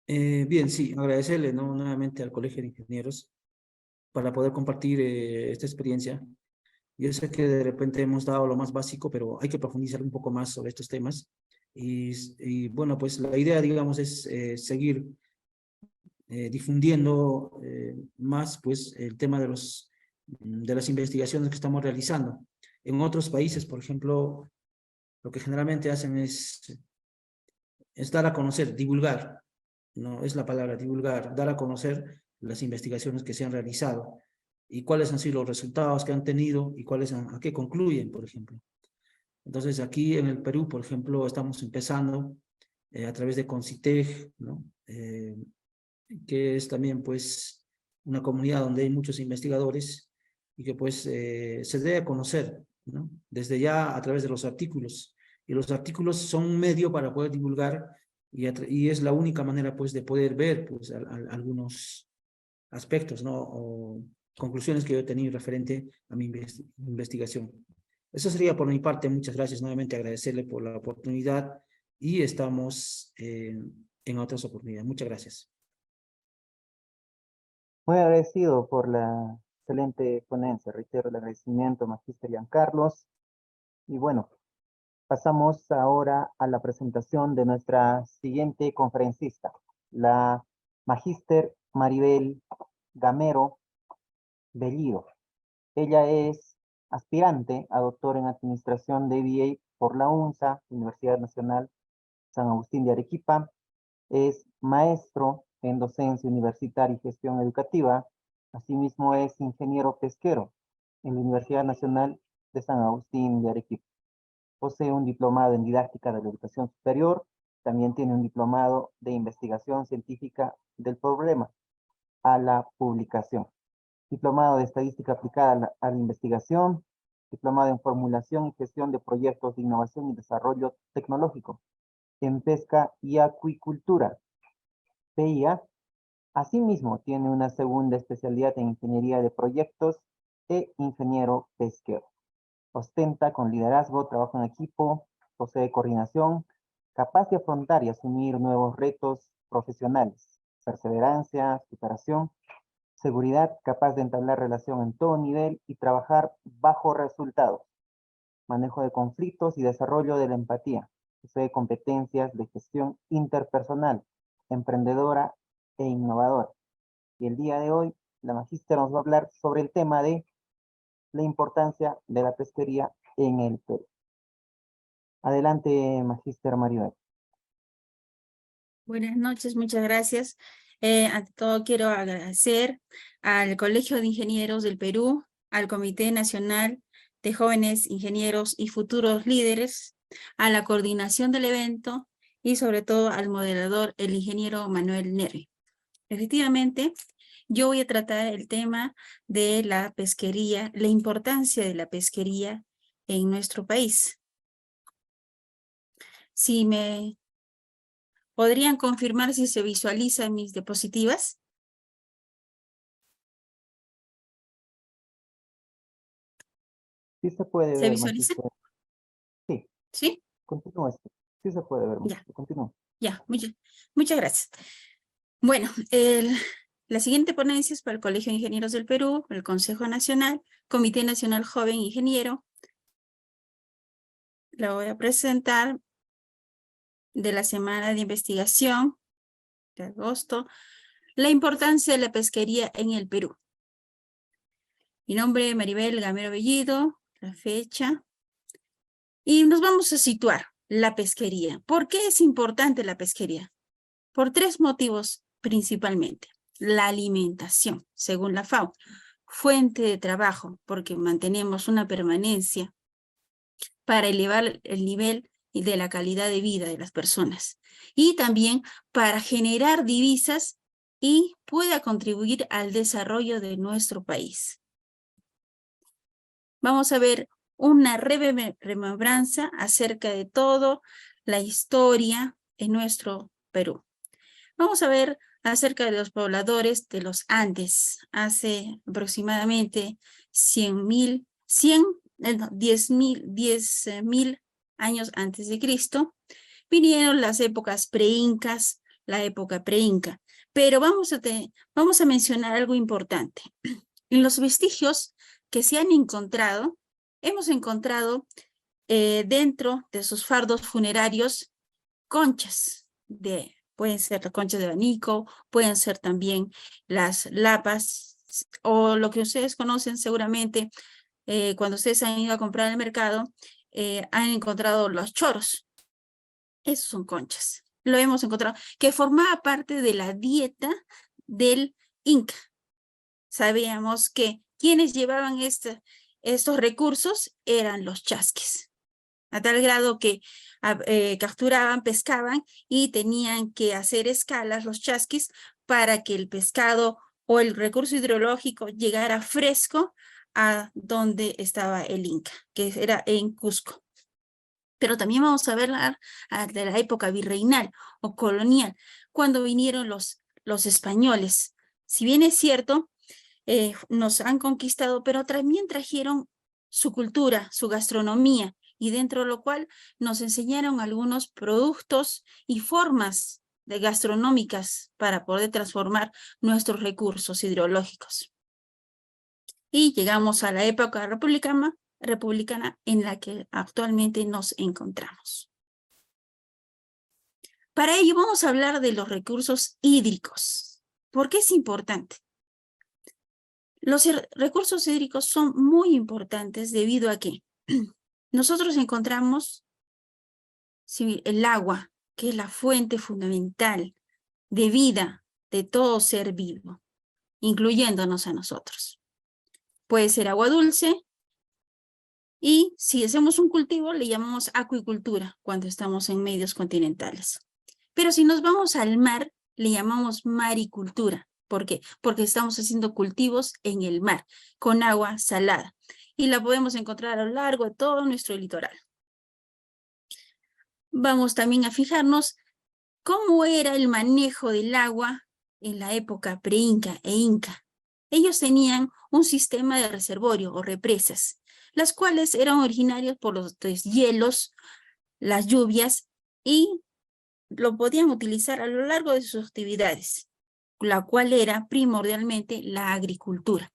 Speaker 2: Bien, sí, agradecerle, ¿no? Nuevamente al Colegio de Ingenieros para poder compartir esta experiencia. Yo sé que de repente hemos dado lo más básico, pero hay que profundizar un poco más sobre estos temas. Y bueno, pues la idea, digamos, es seguir difundiendo más pues el tema de las investigaciones que estamos realizando. En otros países, por ejemplo, lo que generalmente hacen es dar a conocer, divulgar, no es la palabra divulgar, dar a conocer las investigaciones que se han realizado y cuáles han sido los resultados que han tenido y a qué concluyen, por ejemplo. Entonces, aquí en el Perú, por ejemplo, estamos empezando a través de Conciteg, ¿no? Que es también, pues, una comunidad donde hay muchos investigadores y que, pues, se debe conocer, ¿no? Desde ya a través de los artículos. Y los artículos son un medio para poder divulgar y es la única manera, pues, de poder ver, pues, algunos aspectos, ¿no? O conclusiones que yo he tenido referente a mi investigación. Eso sería por mi parte. Muchas gracias. Nuevamente agradecerle por la oportunidad y estamos en otras oportunidades. Muchas gracias.
Speaker 1: Muy agradecido por la excelente ponencia. Reitero el agradecimiento, magíster Giancarlos. Y bueno, pasamos ahora a la presentación de nuestra siguiente conferencista, la magíster Maribel Gamero Bellido. Ella es aspirante a doctor en Administración de MBA por la UNSA, Universidad Nacional San Agustín de Arequipa. Es maestro en docencia universitaria y gestión educativa. Asimismo es ingeniero pesquero en la Universidad Nacional de San Agustín de Arequipa. Posee un diplomado en didáctica de la educación superior. También tiene un diplomado de investigación científica del problema a la publicación. Diplomado de estadística aplicada a la investigación. Diplomado en formulación y gestión de proyectos de innovación y desarrollo tecnológico en pesca y acuicultura, PIA. Asimismo, tiene una segunda especialidad en ingeniería de proyectos e ingeniero pesquero. Ostenta con liderazgo, trabajo en equipo, posee coordinación, capaz de afrontar y asumir nuevos retos profesionales, perseverancia, superación, seguridad, capaz de entablar relación en todo nivel y trabajar bajo resultados, manejo de conflictos y desarrollo de la empatía. Posee competencias de gestión interpersonal, emprendedora e innovadora. Y el día de hoy, la magíster nos va a hablar sobre el tema de la importancia de la pesquería en el Perú. Adelante, magíster Maribel.
Speaker 3: Buenas noches, muchas gracias. Ante todo quiero agradecer al Colegio de Ingenieros del Perú, al Comité Nacional de Jóvenes Ingenieros y Futuros Líderes, a la coordinación del evento y sobre todo al moderador, el ingeniero Manuel Neri. Efectivamente, yo voy a tratar el tema de la pesquería, la importancia de la pesquería en nuestro país. Si me ¿podrían confirmar si se visualizan mis diapositivas?
Speaker 1: Sí se puede
Speaker 3: ¿Se
Speaker 1: ver,
Speaker 3: visualiza?
Speaker 1: magíster. Sí,
Speaker 3: ¿Sí?
Speaker 1: continúe. Sí se puede ver,
Speaker 3: Ya,
Speaker 1: magíster. Continúe.
Speaker 3: ya, muchas gracias. Bueno, la siguiente ponencia es para el Colegio de Ingenieros del Perú, el Consejo Nacional, Comité Nacional Joven Ingeniero. La voy a presentar de la Semana de Investigación de agosto, la importancia de la pesquería en el Perú. Mi nombre es Maribel Gamero Bellido, la fecha. Y nos vamos a situar la pesquería. ¿Por qué es importante la pesquería? Por 3 motivos principalmente. La alimentación, según la FAO. Fuente de trabajo, porque mantenemos una permanencia para elevar el nivel y de la calidad de vida de las personas. Y también para generar divisas y pueda contribuir al desarrollo de nuestro país. Vamos a ver una remembranza acerca de toda la historia en nuestro Perú. Vamos a ver acerca de los pobladores de los Andes. Hace aproximadamente 10.000 años antes de Cristo, vinieron las épocas preincas, la época preinca. Pero vamos a mencionar algo importante. En los vestigios que se han encontrado, hemos encontrado dentro de sus fardos funerarios conchas pueden ser las conchas de abanico, pueden ser también las lapas, o lo que ustedes conocen seguramente, cuando ustedes han ido a comprar al mercado, han encontrado los choros. Esos son conchas. Lo hemos encontrado, que formaba parte de la dieta del Inca. Sabíamos que quienes llevaban estos recursos eran los chasquis, a tal grado que capturaban, pescaban y tenían que hacer escalas los chasquis para que el pescado o el recurso hidrológico llegara fresco a donde estaba el Inca, que era en Cusco. Pero también vamos a ver de la época virreinal o colonial, cuando vinieron los españoles. Si bien es cierto, nos han conquistado, pero también trajeron su cultura, su gastronomía, y dentro de lo cual nos enseñaron algunos productos y formas gastronómicas para poder transformar nuestros recursos hidrológicos. Y llegamos a la época republicana en la que actualmente nos encontramos. Para ello vamos a hablar de los recursos hídricos. ¿Por qué es importante? Los recursos hídricos son muy importantes debido a que nosotros encontramos el agua, que es la fuente fundamental de vida de todo ser vivo, incluyéndonos a nosotros. Puede ser agua dulce, y si hacemos un cultivo le llamamos acuicultura cuando estamos en medios continentales. Pero si nos vamos al mar, le llamamos maricultura. ¿Por qué? Porque estamos haciendo cultivos en el mar, con agua salada. Y la podemos encontrar a lo largo de todo nuestro litoral. Vamos también a fijarnos cómo era el manejo del agua en la época preinca e inca. Ellos tenían un sistema de reservorio o represas, las cuales eran originarias por los deshielos, las lluvias, y lo podían utilizar a lo largo de sus actividades, la cual era primordialmente la agricultura.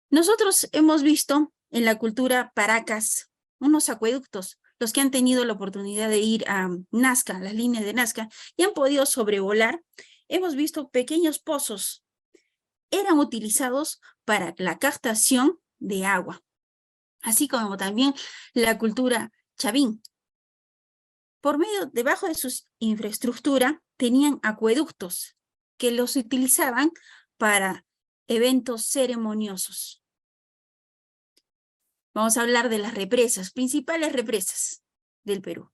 Speaker 3: Nosotros hemos visto en la cultura Paracas unos acueductos. Los que han tenido la oportunidad de ir a Nazca, las líneas de Nazca, y han podido sobrevolar, hemos visto pequeños pozos. Eran utilizados para la captación de agua, así como también la cultura chavín. Debajo de su infraestructura, tenían acueductos que los utilizaban para eventos ceremoniosos. Vamos a hablar de las represas, principales represas del Perú.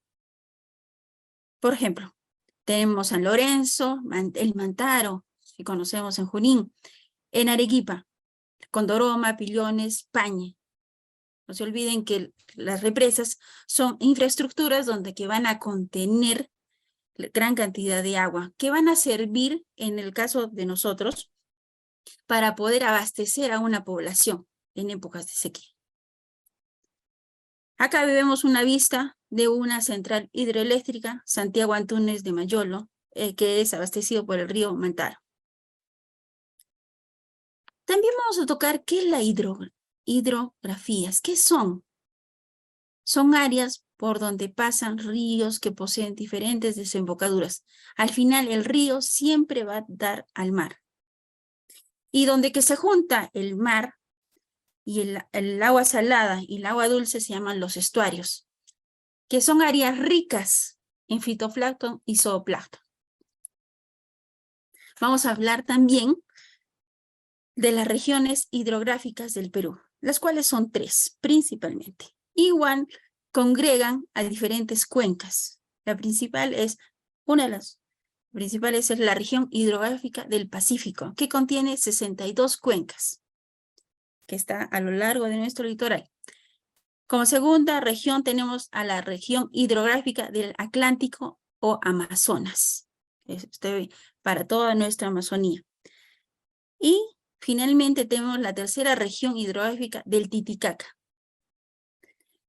Speaker 3: Por ejemplo, tenemos San Lorenzo, el Mantaro, que conocemos en Junín, en Arequipa, Condoroma, Pillones, Pañe. No se olviden que las represas son infraestructuras que van a contener gran cantidad de agua, que van a servir, en el caso de nosotros, para poder abastecer a una población en épocas de sequía. Acá vemos una vista de una central hidroeléctrica, Santiago Antúnez de Mayolo, que es abastecido por el río Mantaro. También vamos a tocar qué es la hidrografías. ¿Qué son? Son áreas por donde pasan ríos que poseen diferentes desembocaduras. Al final el río siempre va a dar al mar. Y donde que se junta el mar y el agua salada y el agua dulce se llaman los estuarios, que son áreas ricas en fitoplancton y zooplancton. Vamos a hablar también de las regiones hidrográficas del Perú, las cuales son 3 principalmente. Igual congregan a diferentes cuencas. La principal es, una de las principales es la región hidrográfica del Pacífico, que contiene 62 cuencas, que está a lo largo de nuestro litoral. Como segunda región tenemos a la región hidrográfica del Atlántico o Amazonas, para toda nuestra Amazonía. Y finalmente tenemos la tercera región hidrográfica del Titicaca,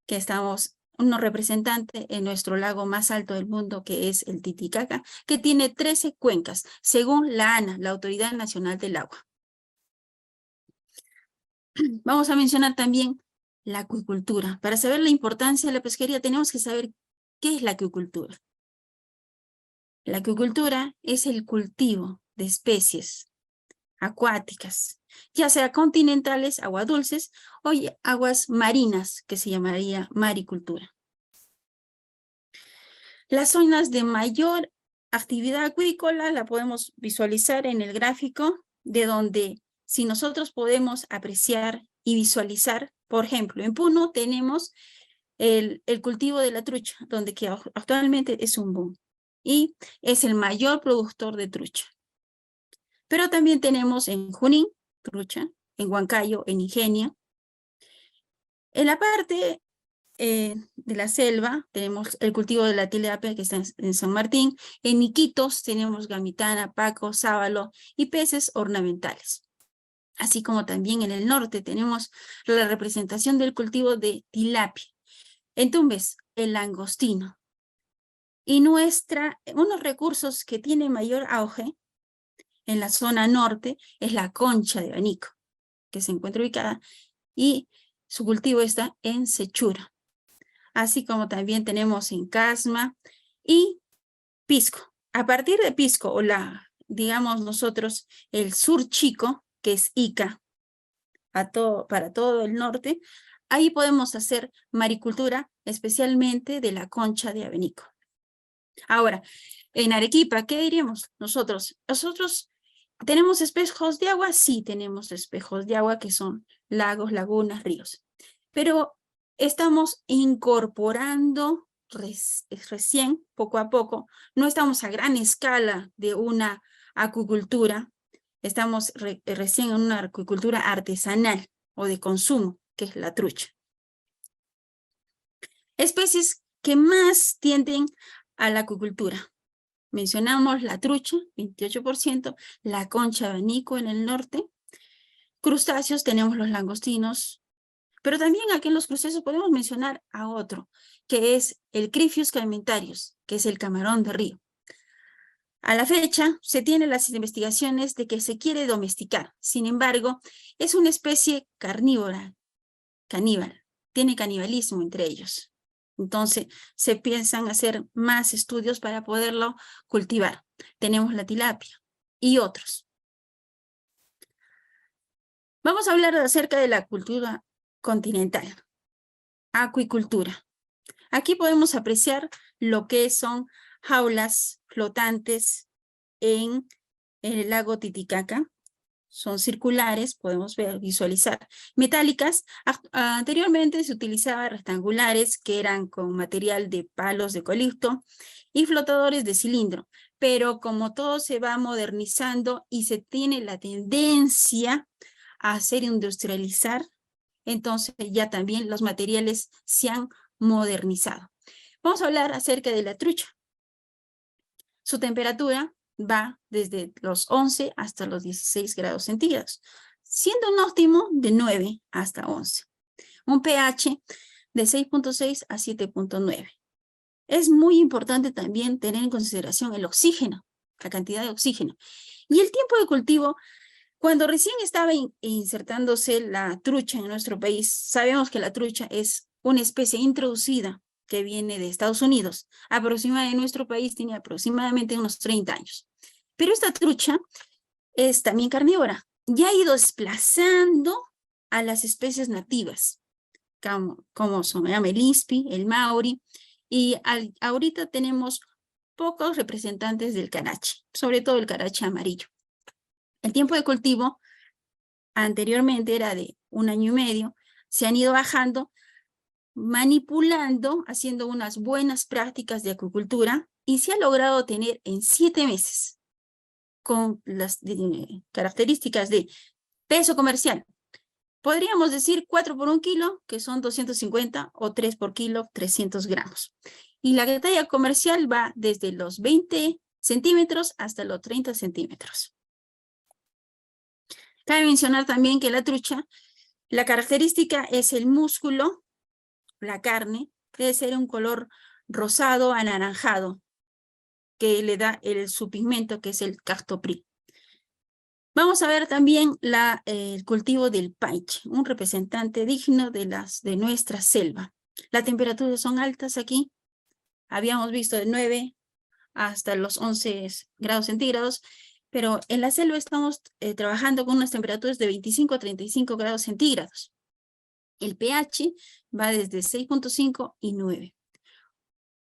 Speaker 3: que estamos unos representantes en nuestro lago más alto del mundo, que es el Titicaca, que tiene 13 cuencas, según la ANA, la Autoridad Nacional del Agua. Vamos a mencionar también la acuicultura. Para saber la importancia de la pesquería tenemos que saber qué es la acuicultura. La acuicultura es el cultivo de especies acuáticas, ya sea continentales, aguas dulces, o aguas marinas, que se llamaría maricultura. Las zonas de mayor actividad acuícola la podemos visualizar en el gráfico, de donde si nosotros podemos apreciar y visualizar, por ejemplo, en Puno tenemos el cultivo de la trucha, donde que actualmente es un boom, y es el mayor productor de trucha. Pero también tenemos en Junín, trucha, en Huancayo, en Ingenia. En la parte de la selva tenemos el cultivo de la tilapia, que está en San Martín. En Iquitos tenemos gamitana, paco, sábalo y peces ornamentales. Así como también en el norte tenemos la representación del cultivo de tilapia. En Tumbes, el langostino. Y unos recursos que tienen mayor auge en la zona norte es la concha de abanico, que se encuentra ubicada, y su cultivo está en Sechura. Así como también tenemos en Casma y Pisco. A partir de Pisco, o digamos nosotros, el sur chico, que es Ica, para todo el norte, ahí podemos hacer maricultura, especialmente de la concha de abanico. Ahora, en Arequipa, ¿qué diríamos nosotros? Nosotros ¿tenemos espejos de agua? Sí, tenemos espejos de agua, que son lagos, lagunas, ríos. Pero estamos incorporando recién, poco a poco, no estamos a gran escala de una acuicultura, estamos recién en una acuicultura artesanal o de consumo, que es la trucha. Especies que más tienden a la acuicultura. Mencionamos la trucha, 28%, la concha de abanico en el norte. Crustáceos tenemos los langostinos, pero también aquí en los crustáceos podemos mencionar a otro, que es el Criphius caementarius, que es el camarón de río. A la fecha, se tienen las investigaciones de que se quiere domesticar. Sin embargo, es una especie carnívora, caníbal. Tiene canibalismo entre ellos. Entonces, se piensan hacer más estudios para poderlo cultivar. Tenemos la tilapia y otros. Vamos a hablar acerca de la cultura continental, acuicultura. Aquí podemos apreciar lo que son jaulas flotantes en el lago Titicaca. Son circulares, podemos visualizar. Metálicas, anteriormente se utilizaban rectangulares, que eran con material de palos de eucalipto, y flotadores de cilindro. Pero como todo se va modernizando y se tiene la tendencia a hacer industrializar, entonces ya también los materiales se han modernizado. Vamos a hablar acerca de la trucha. Su temperatura va desde los 11 hasta los 16 grados centígrados, siendo un óptimo de 9 hasta 11. Un pH de 6.6 a 7.9. Es muy importante también tener en consideración el oxígeno, la cantidad de oxígeno. Y el tiempo de cultivo, cuando recién estaba insertándose la trucha en nuestro país, sabemos que la trucha es una especie introducida que viene de Estados Unidos. Aproximadamente en nuestro país tiene aproximadamente unos 30 años. Pero esta trucha es también carnívora. Ya ha ido desplazando a las especies nativas, como son el ispi, el mauri, y ahorita tenemos pocos representantes del carache, sobre todo el carache amarillo. El tiempo de cultivo anteriormente era de 1 año y medio, se han ido bajando manipulando, haciendo unas buenas prácticas de acuicultura y se ha logrado tener en 7 meses con las características de peso comercial. Podríamos decir 4 por 1 kilo, que son 250, o 3 por kilo, 300 gramos. Y la talla comercial va desde los 20 centímetros hasta los 30 centímetros. Cabe mencionar también que la trucha, la característica es el músculo, la carne, debe ser un color rosado anaranjado, que le da su pigmento, que es el cactoprí. Vamos a ver también el cultivo del paiche, un representante digno de nuestra selva. Las temperaturas son altas aquí. Habíamos visto de 9 hasta los 11 grados centígrados, pero en la selva estamos trabajando con unas temperaturas de 25 a 35 grados centígrados. El pH va desde 6.5 y 9.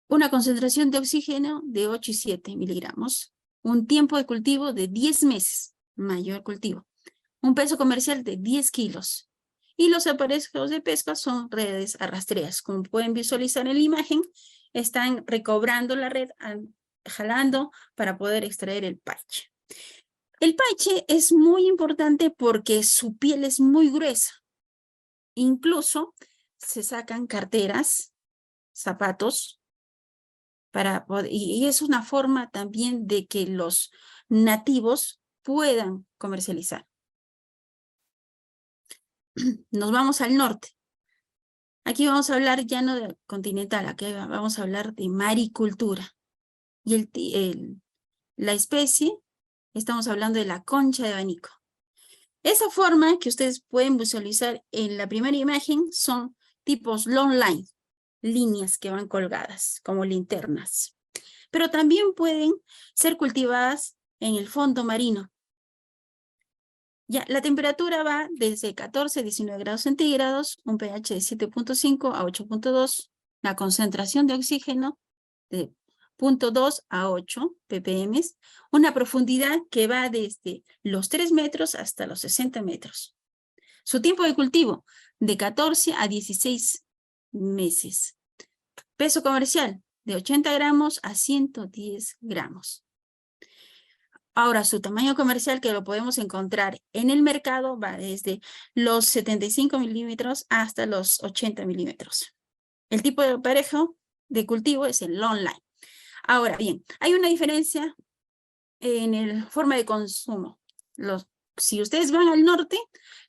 Speaker 3: Una concentración de oxígeno de 8 y 7 miligramos. Un tiempo de cultivo de 10 meses, mayor cultivo. Un peso comercial de 10 kilos. Y los aparejos de pesca son redes arrastreras. Como pueden visualizar en la imagen, están recobrando la red, jalando para poder extraer el paiche. El paiche es muy importante porque su piel es muy gruesa. Incluso se sacan carteras, zapatos, y es una forma también de que los nativos puedan comercializar. Nos vamos al norte. Aquí vamos a hablar ya no de continental, aquí vamos a hablar de maricultura. Y la especie, estamos hablando de la concha de abanico. Esa forma que ustedes pueden visualizar en la primera imagen son tipos long line, líneas que van colgadas como linternas. Pero también pueden ser cultivadas en el fondo marino. Ya, la temperatura va desde 14 a 19 grados centígrados, un pH de 7.5 a 8.2, la concentración de oxígeno de 0.2 a 8 ppm, una profundidad que va desde los 3 metros hasta los 60 metros. Su tiempo de cultivo, de 14 a 16 meses. Peso comercial, de 80 gramos a 110 gramos. Ahora, su tamaño comercial, que lo podemos encontrar en el mercado, va desde los 75 milímetros hasta los 80 milímetros. El tipo de aparejo de cultivo es el long line. Ahora bien, hay una diferencia en la forma de consumo. Si ustedes van al norte,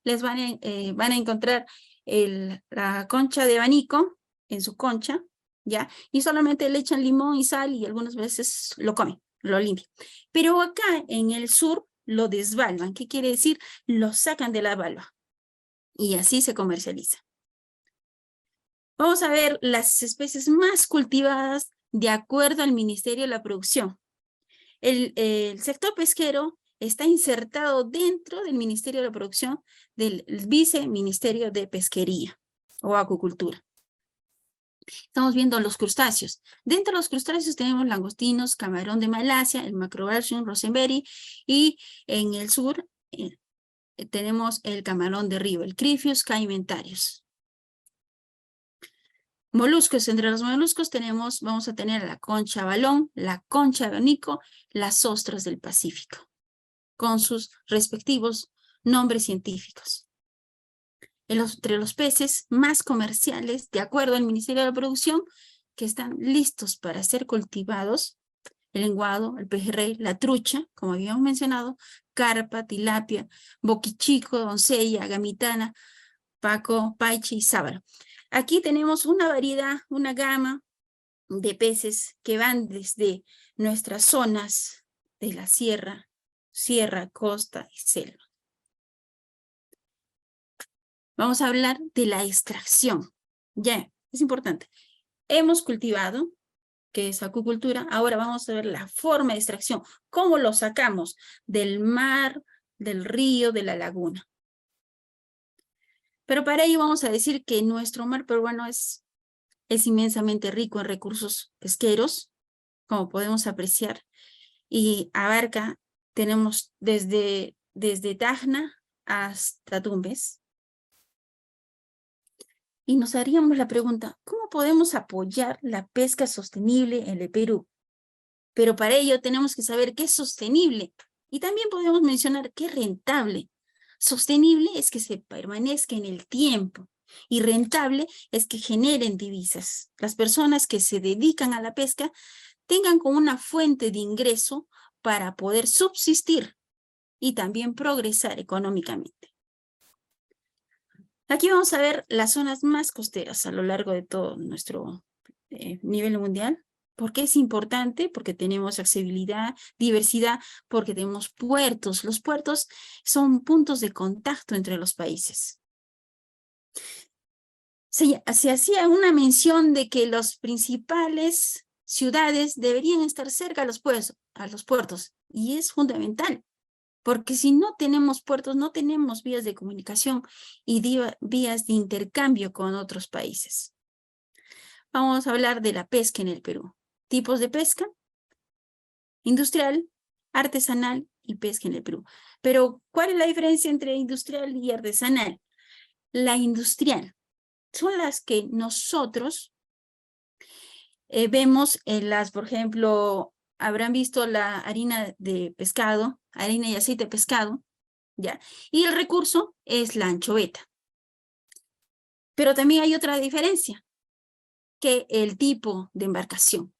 Speaker 3: les van a encontrar la concha de abanico en su concha, ¿ya? Y solamente le echan limón y sal y algunas veces lo comen, lo limpian. Pero acá en el sur lo desvalvan. ¿Qué quiere decir? Lo sacan de la valva y así se comercializa. Vamos a ver las especies más cultivadas de acuerdo al Ministerio de la Producción. El sector pesquero está insertado dentro del Ministerio de la Producción del Viceministerio de Pesquería o Acuicultura. Estamos viendo los crustáceos. Dentro de los crustáceos tenemos langostinos, camarón de Malasia, el Macrobrachium rosenberry, y en el sur tenemos el camarón de río, el Criphius caimentarius. Moluscos, entre los moluscos vamos a tener la concha balón, la concha de abanico, las ostras del Pacífico, con sus respectivos nombres científicos. Entre los peces más comerciales, de acuerdo al Ministerio de la Producción, que están listos para ser cultivados, el lenguado, el pejerrey, la trucha, como habíamos mencionado, carpa, tilapia, boquichico, doncella, gamitana, paco, paiche y sábalo. Aquí tenemos una variedad, una gama de peces que van desde nuestras zonas de la sierra, costa y selva. Vamos a hablar de la extracción. Ya, es importante. Hemos cultivado, que es acuicultura, ahora vamos a ver la forma de extracción, cómo lo sacamos del mar, del río, de la laguna. Pero para ello vamos a decir que nuestro mar peruano es inmensamente rico en recursos pesqueros, como podemos apreciar, y abarca, tenemos desde Tacna hasta Tumbes. Y nos haríamos la pregunta, ¿cómo podemos apoyar la pesca sostenible en el Perú? Pero para ello tenemos que saber qué es sostenible. Y también podemos mencionar qué es rentable. Sostenible es que se permanezca en el tiempo. Y rentable es que generen divisas. Las personas que se dedican a la pesca tengan como una fuente de ingreso para poder subsistir y también progresar económicamente. Aquí vamos a ver las zonas más costeras a lo largo de todo nuestro nivel mundial. ¿Por qué es importante? Porque tenemos accesibilidad, diversidad, porque tenemos puertos. Los puertos son puntos de contacto entre los países. Se hacía una mención de que las principales ciudades deberían estar cerca a los puertos, y es fundamental. Porque si no tenemos puertos, no tenemos vías de comunicación y vías de intercambio con otros países. Vamos a hablar de la pesca en el Perú. Tipos de pesca: industrial, artesanal y pesca en el Perú. Pero, ¿cuál es la diferencia entre industrial y artesanal? La industrial son las que nosotros vemos en las, por ejemplo, habrán visto la harina de pescado, harina y aceite de pescado, ¿ya? Y el recurso es la anchoveta. Pero también hay otra diferencia, que el tipo de embarcación.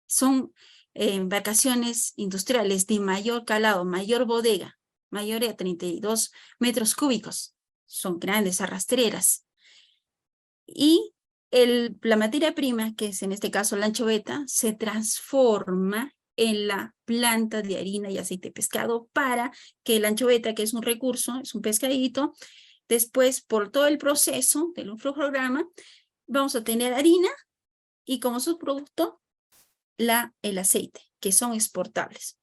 Speaker 3: Son embarcaciones industriales de mayor calado, mayor bodega, mayor a 32 metros cúbicos. Son grandes arrastreras. Y la materia prima, que es en este caso la anchoveta, se transforma en la planta de harina y aceite de pescado para que la anchoveta, que es un recurso, es un pescadito, después por todo el proceso del programa, vamos a tener harina y como subproducto el aceite, que son exportables.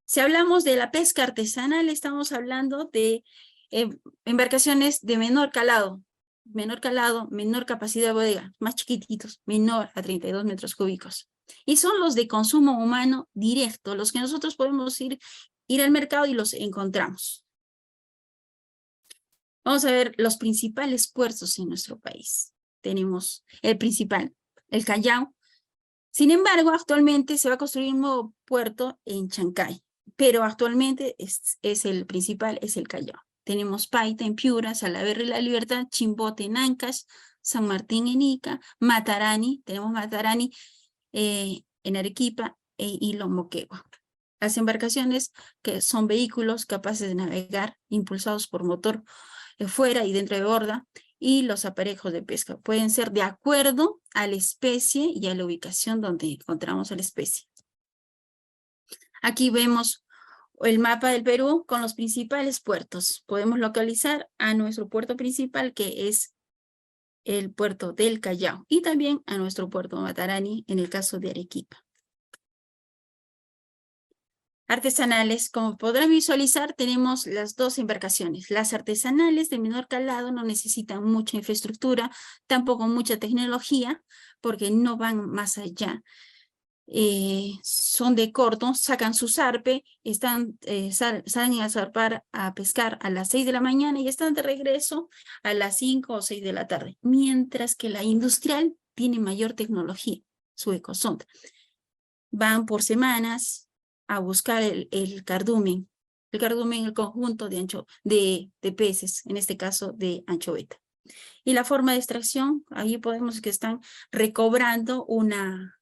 Speaker 3: Si hablamos de la pesca artesanal, estamos hablando de embarcaciones de menor calado, menor capacidad de bodega, más chiquititos, menor a 32 metros cúbicos. Y son los de consumo humano directo, los que nosotros podemos ir al mercado y los encontramos. Vamos a ver los principales puertos en nuestro país. Tenemos el principal, el Callao. Sin embargo, actualmente se va a construir un nuevo puerto en Chancay, pero actualmente es el principal, es el Callao. Tenemos Paita en Piura, Salaverry La Libertad, Chimbote en Ancash, San Martín en Ica, Matarani, tenemos Matarani en Arequipa y Moquegua. Las embarcaciones que son vehículos capaces de navegar, impulsados por motor fuera y dentro de borda, y los aparejos de pesca pueden ser de acuerdo a la especie y a la ubicación donde encontramos a la especie. Aquí vemos el mapa del Perú con los principales puertos. Podemos localizar a nuestro puerto principal, que es el puerto del Callao, y también a nuestro puerto Matarani en el caso de Arequipa. Artesanales, como podrán visualizar, tenemos las dos embarcaciones. Las artesanales de menor calado no necesitan mucha infraestructura, tampoco mucha tecnología, porque no van más allá. Son de corto, sacan su zarpe, salen a zarpar, a pescar a las 6 de la mañana y están de regreso a las 5 o 6 de la tarde. Mientras que la industrial tiene mayor tecnología, su ecosonda. Van por semanas a buscar el cardumen, el conjunto de peces, en este caso de anchoveta. Y la forma de extracción, ahí podemos que están recobrando una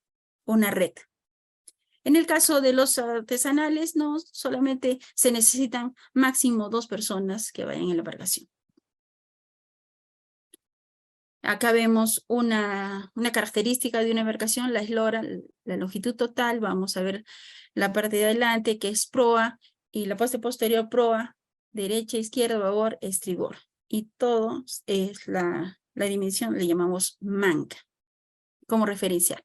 Speaker 3: red. En el caso de los artesanales, no, solamente se necesitan máximo 2 personas que vayan en la embarcación. Acá vemos una característica de una embarcación, la eslora, la longitud total. Vamos a ver la parte de adelante, que es proa, y la parte posterior proa, derecha, izquierda, babor, estribor. Y todo es la dimensión, le llamamos manca, como referencial.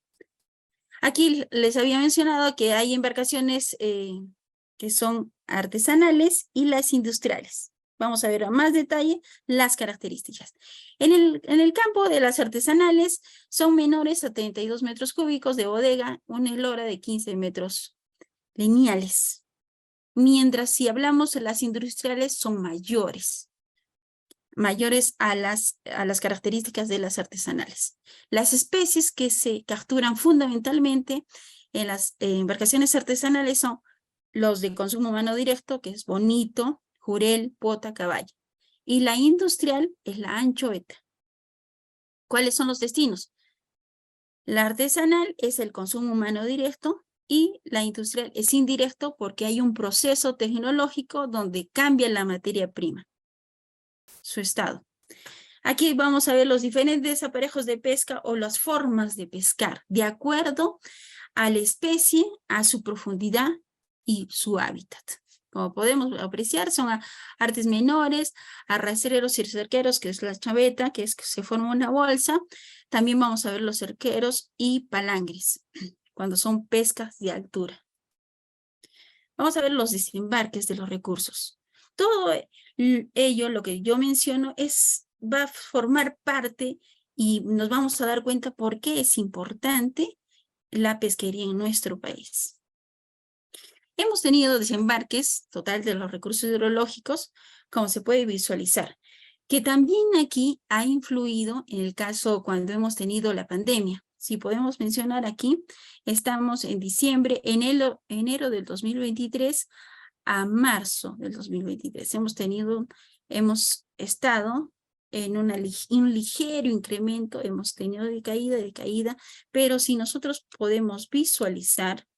Speaker 3: Aquí les había mencionado que hay embarcaciones que son artesanales y las industriales. Vamos a ver a más detalle las características. En el campo de las artesanales son menores a 32 metros cúbicos de bodega, una eslora de 15 metros lineales. Mientras si hablamos de las industriales son mayores. mayores a las características de las artesanales. Las especies que se capturan fundamentalmente en las embarcaciones artesanales son los de consumo humano directo, que es bonito, jurel, pota, caballo. Y la industrial es la anchoveta. ¿Cuáles son los destinos? La artesanal es el consumo humano directo y la industrial es indirecto porque hay un proceso tecnológico donde cambia la materia prima, su estado. Aquí vamos a ver los diferentes aparejos de pesca o las formas de pescar, de acuerdo a la especie, a su profundidad y su hábitat. Como podemos apreciar, son artes menores, arrastreros y cerqueros, que es la chaveta, que es que se forma una bolsa. También vamos a ver los cerqueros y palangres, cuando son pescas de altura. Vamos a ver los desembarques de los recursos. Todo ello, lo que yo menciono, va a formar parte y nos vamos a dar cuenta por qué es importante la pesquería en nuestro país. Hemos tenido desembarques total de los recursos hidrológicos, como se puede visualizar, que también aquí ha influido en el caso cuando hemos tenido la pandemia. Si podemos mencionar aquí, estamos en diciembre, enero del 2023 a marzo del 2023. Hemos estado en un ligero incremento, hemos tenido de caída, pero si nosotros podemos visualizar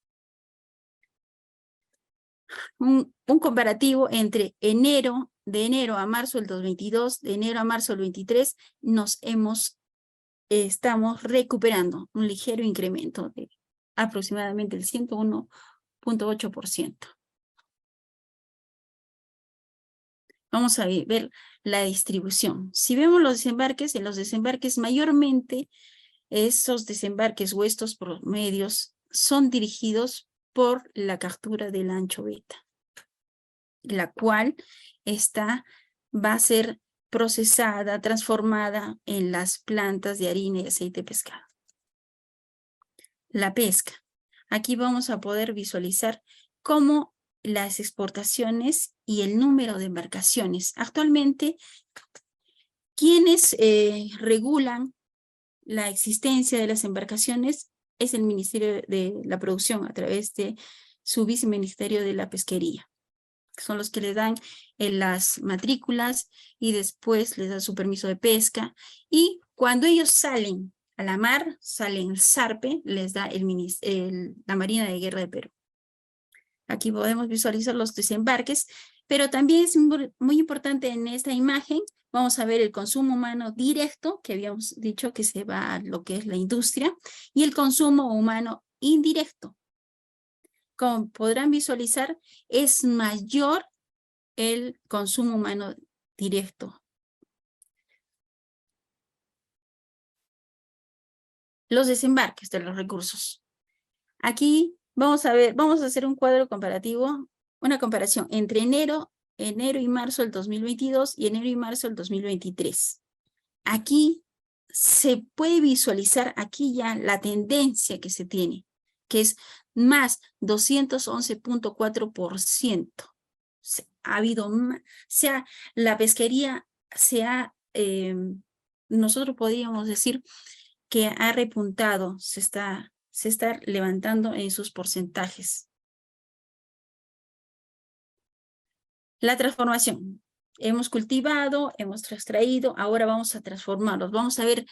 Speaker 3: un comparativo entre de enero a marzo del 2022, de enero a marzo del 23, estamos recuperando un ligero incremento de aproximadamente el 101.8%. Vamos a ver la distribución. Si vemos los desembarques, en los desembarques mayormente esos desembarques o estos promedios son dirigidos por la captura de la anchoveta, la cual va a ser procesada, transformada en las plantas de harina y aceite de pescado. La pesca. Aquí vamos a poder visualizar cómo las exportaciones y el número de embarcaciones. Actualmente, quienes regulan la existencia de las embarcaciones es el Ministerio de la Producción a través de su viceministerio de la Pesquería. Son los que le dan las matrículas y después les dan su permiso de pesca. Y cuando ellos salen a la mar, salen el SARPE, les da la Marina de Guerra de Perú. Aquí podemos visualizar los desembarques, pero también es muy importante en esta imagen, vamos a ver el consumo humano directo, que habíamos dicho que se va a lo que es la industria, y el consumo humano indirecto. Como podrán visualizar, es mayor el consumo humano directo. Los desembarques de los recursos. Aquí vamos a hacer un cuadro comparativo, una comparación entre enero y marzo del 2022 y enero y marzo del 2023. Aquí se puede visualizar aquí ya la tendencia que se tiene, que es más 211.4%. Ha habido más, la pesquería nosotros podríamos decir que ha repuntado, se está levantando en sus porcentajes. La transformación. Hemos cultivado, hemos extraído, ahora vamos a transformarlos. Vamos a ver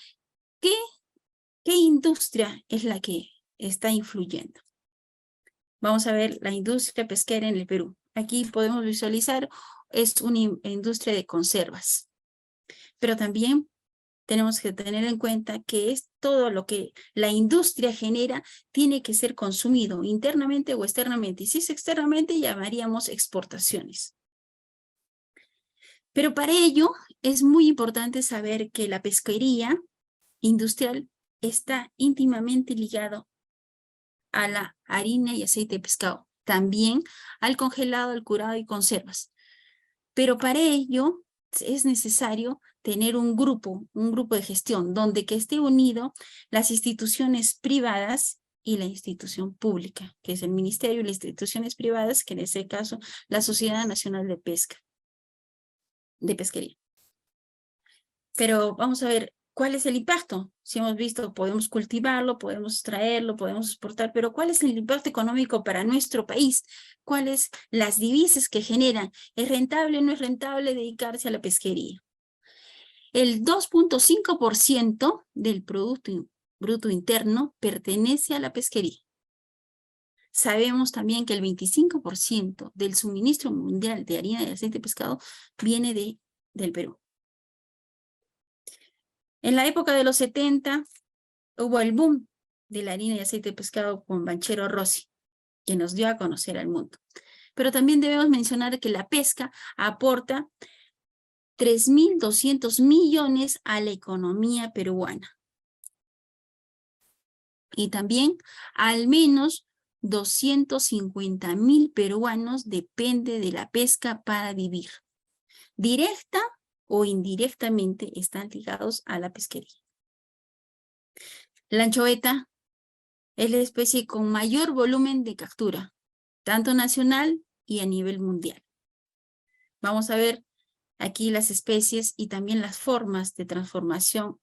Speaker 3: qué industria es la que está influyendo. Vamos a ver la industria pesquera en el Perú. Aquí podemos visualizar, es una industria de conservas. Pero también tenemos que tener en cuenta que es todo lo que la industria genera tiene que ser consumido internamente o externamente. Y si es externamente, llamaríamos exportaciones. Pero para ello es muy importante saber que la pesquería industrial está íntimamente ligado a la harina y aceite de pescado, también al congelado, al curado y conservas. Pero para ello es necesario tener un grupo de gestión donde que esté unido las instituciones privadas y la institución pública, que es el ministerio y las instituciones privadas, que en este caso la Sociedad Nacional de Pesquería. Pero vamos a ver, ¿cuál es el impacto? Si hemos visto, podemos cultivarlo, podemos traerlo, podemos exportar, pero ¿cuál es el impacto económico para nuestro país? ¿Cuáles las divisas que generan? ¿Es rentable o no es rentable dedicarse a la pesquería? El 2.5% del Producto Bruto Interno pertenece a la pesquería. Sabemos también que el 25% del suministro mundial de harina y aceite de pescado viene del Perú. En la época de los 70 hubo el boom de la harina y aceite de pescado con Banchero Rossi, que nos dio a conocer al mundo. Pero también debemos mencionar que la pesca aporta 3.200 millones a la economía peruana. Y también al menos 250.000 peruanos dependen de la pesca para vivir. Directa o indirectamente están ligados a la pesquería. La anchoveta es la especie con mayor volumen de captura, tanto nacional y a nivel mundial. Vamos a ver aquí las especies y también las formas de transformación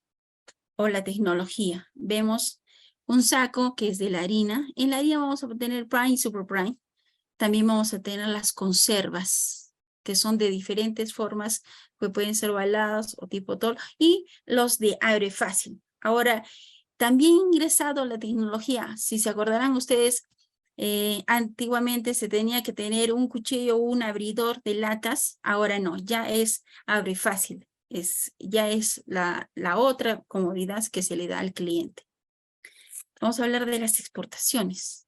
Speaker 3: o la tecnología. Vemos un saco que es de la harina. En la harina vamos a obtener prime y super prime. También vamos a tener las conservas, que son de diferentes formas, que pueden ser ovaladas o tipo tol, y los de abre fácil. Ahora, también ingresado la tecnología. Si se acordarán ustedes, antiguamente se tenía que tener un cuchillo o un abridor de latas. Ahora no, ya es abre fácil. Ya es la otra comodidad que se le da al cliente. Vamos a hablar de las exportaciones.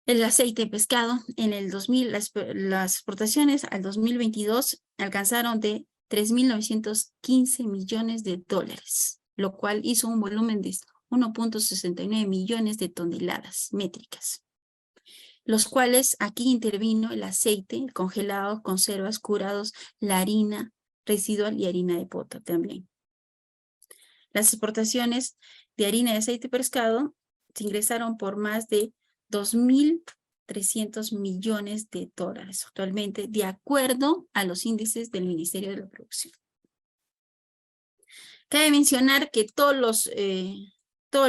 Speaker 3: El aceite de pescado en el 2000, las exportaciones al 2022 alcanzaron de 3.915 millones de dólares, lo cual hizo un volumen de 1.69 millones de toneladas métricas, los cuales aquí intervino el aceite, el congelado, conservas, curados, la harina residual y harina de poto también. Las exportaciones de harina y aceite de pescado se ingresaron por más de 2.300 millones de dólares actualmente, de acuerdo a los índices del Ministerio de la Producción. Cabe mencionar que todas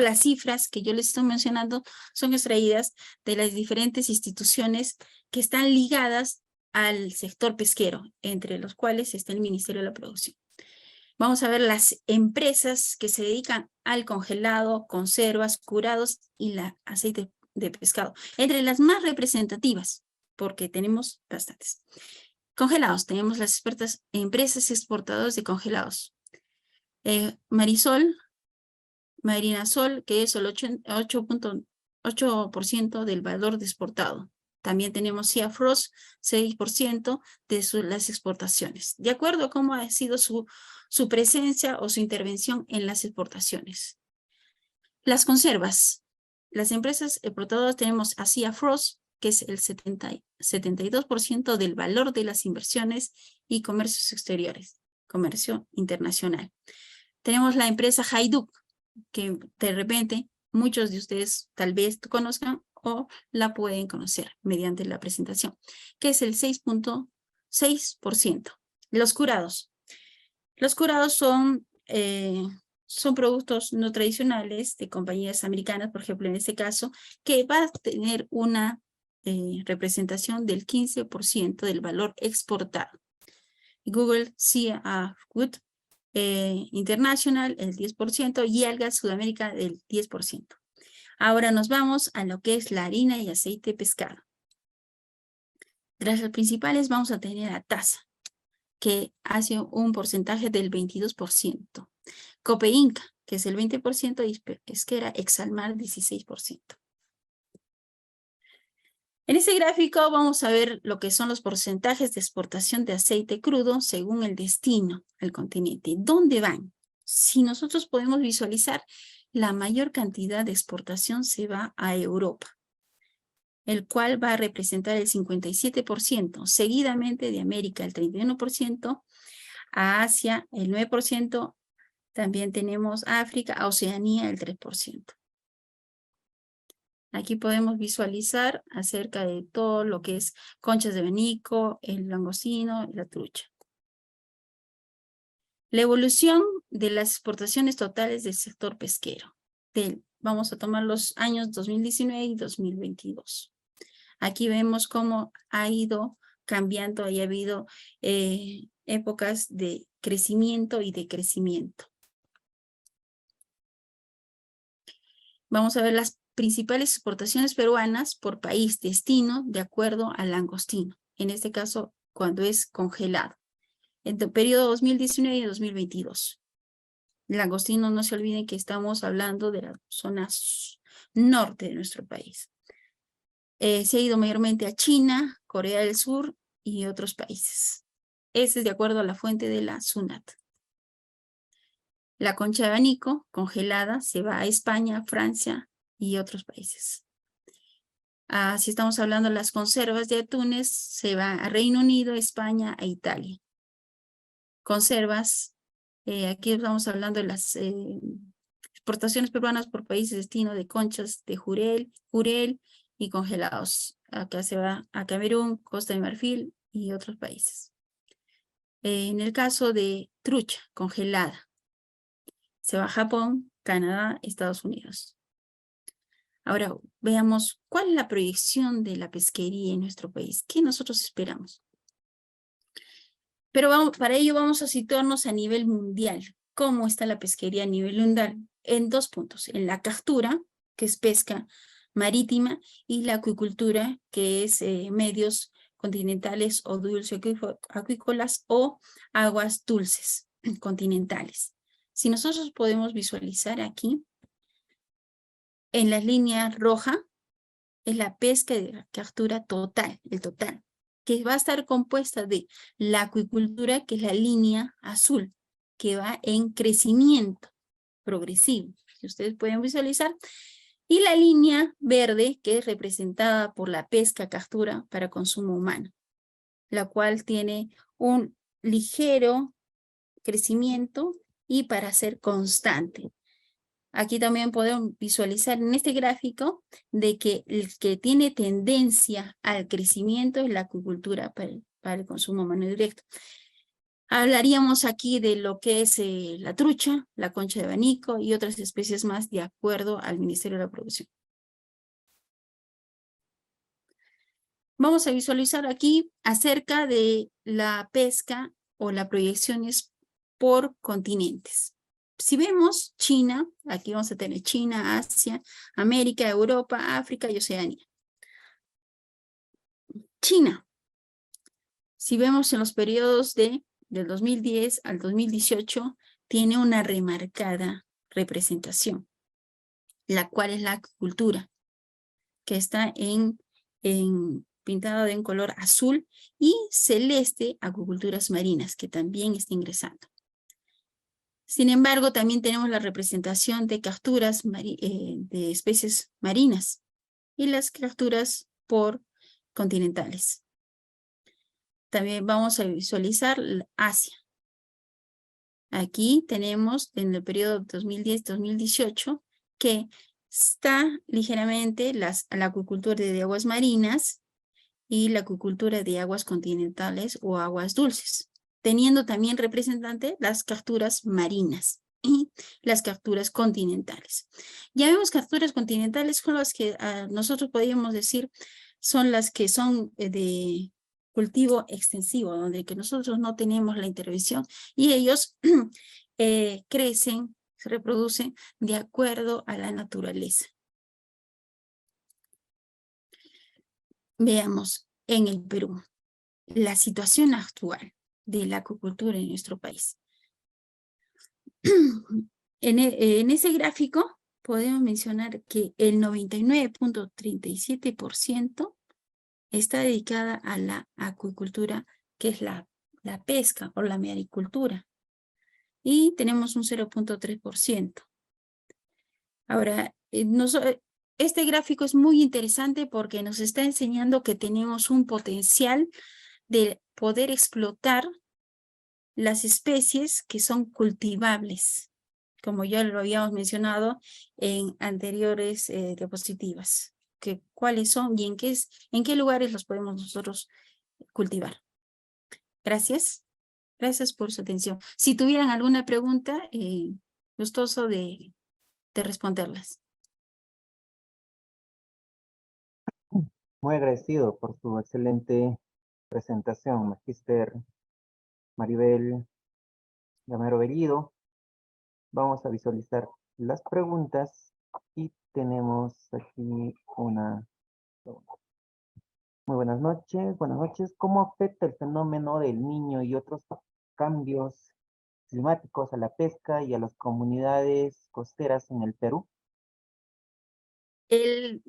Speaker 3: las cifras que yo les estoy mencionando son extraídas de las diferentes instituciones que están ligadas al sector pesquero, entre los cuales está el Ministerio de la Producción. Vamos a ver las empresas que se dedican al congelado, conservas, curados y la aceite de pescado. Entre las más representativas, porque tenemos bastantes. Congelados, tenemos las empresas exportadoras de congelados. Marisol, Marinasol, que es el 8.8% del valor de exportado. También tenemos Ciafrost, 6% de las exportaciones. De acuerdo a cómo ha sido su presencia o su intervención en las exportaciones. Las conservas. Las empresas exportadoras tenemos a Ciafrost, que es el 72% del valor de las inversiones y comercios exteriores, comercio internacional. Tenemos la empresa Hajduk, que de repente muchos de ustedes tal vez conozcan o la pueden conocer mediante la presentación, que es el 6.6%. Los curados. Los curados son productos no tradicionales de compañías americanas, por ejemplo, en este caso, que va a tener una representación del 15% del valor exportado. Google Sea Food International, el 10%, y Algas Sudamérica, el 10%. Ahora nos vamos a lo que es la harina y aceite de pescado. Tras las principales vamos a tener a Tasa, que hace un porcentaje del 22%. Copeinca, que es el 20%, y Pesquera Exalmar, 16%. En este gráfico vamos a ver lo que son los porcentajes de exportación de aceite crudo según el destino al continente. ¿Dónde van? Si nosotros podemos visualizar, la mayor cantidad de exportación se va a Europa, el cual va a representar el 57%, seguidamente de América el 31%, a Asia el 9%, también tenemos África, a Oceanía el 3%. Aquí podemos visualizar acerca de todo lo que es conchas de abanico, el langostino y la trucha. La evolución de las exportaciones totales del sector pesquero. Vamos a tomar los años 2019 y 2022. Aquí vemos cómo ha ido cambiando y ha habido épocas de crecimiento y decrecimiento. Vamos a ver las principales exportaciones peruanas por país destino de acuerdo al langostino. En este caso, cuando es congelado. En el periodo 2019 y 2022. El langostino, no se olviden que estamos hablando de la zona norte de nuestro país. Se ha ido mayormente a China, Corea del Sur y otros países. Ese es de acuerdo a la fuente de la SUNAT. La concha de abanico congelada se va a España, Francia y otros países. Si estamos hablando de las conservas de atunes, se va a Reino Unido, España e Italia. Conservas, aquí estamos hablando de las exportaciones peruanas por países destino de conchas de jurel y congelados. Acá se va a Camerún, Costa de Marfil y otros países. En el caso de trucha congelada, se va a Japón, Canadá, Estados Unidos. Ahora veamos cuál es la proyección de la pesquería en nuestro país. ¿Qué nosotros esperamos? Pero para ello vamos a situarnos a nivel mundial. ¿Cómo está la pesquería a nivel mundial? En 2 puntos. En la captura, que es pesca marítima, y la acuicultura, que es medios continentales o dulce acuícolas o aguas dulces continentales. Si nosotros podemos visualizar aquí, en la línea roja, es la pesca de la captura total, el total, que va a estar compuesta de la acuicultura, que es la línea azul, que va en crecimiento progresivo, si ustedes pueden visualizar, y la línea verde, que es representada por la pesca captura para consumo humano, la cual tiene un ligero crecimiento y para ser constante. Aquí también podemos visualizar en este gráfico de que el que tiene tendencia al crecimiento es la acuicultura para el consumo humano directo. Hablaríamos aquí de lo que es la trucha, la concha de abanico y otras especies más de acuerdo al Ministerio de la Producción. Vamos a visualizar aquí acerca de la pesca o las proyecciones por continentes. Si vemos China, aquí vamos a tener China, Asia, América, Europa, África y Oceanía. China, si vemos en los periodos del 2010 al 2018, tiene una remarcada representación, la cual es la acuicultura, que está pintada de un color azul y celeste, acuiculturas marinas, que también está ingresando. Sin embargo, también tenemos la representación de capturas de especies marinas y las capturas por continentales. También vamos a visualizar Asia. Aquí tenemos en el periodo 2010-2018 que está ligeramente la acuicultura de aguas marinas y la acuicultura de aguas continentales o aguas dulces, teniendo también representante las capturas marinas y las capturas continentales. Ya vemos capturas continentales con las que nosotros podríamos decir son las que son de cultivo extensivo, donde que nosotros no tenemos la intervención y ellos crecen, se reproducen de acuerdo a la naturaleza. Veamos en el Perú la situación actual de la acuicultura en nuestro país. En ese gráfico podemos mencionar que el 99.37% está dedicada a la acuicultura, que es la pesca o la maricultura. Y tenemos un 0.3%. Ahora, este gráfico es muy interesante porque nos está enseñando que tenemos un potencial de poder explotar las especies que son cultivables, como ya lo habíamos mencionado en anteriores diapositivas. ¿Cuáles son y en qué lugares los podemos nosotros cultivar? Gracias. Gracias por su atención. Si tuvieran alguna pregunta, gustoso de responderlas.
Speaker 1: Muy agradecido por su excelente presentación, Magíster Maribel Gamero Bellido. Vamos a visualizar las preguntas y tenemos aquí una pregunta. Muy buenas noches, buenas noches. ¿Cómo afecta el fenómeno del Niño y otros cambios climáticos a la pesca y a las comunidades costeras en el Perú?
Speaker 3: El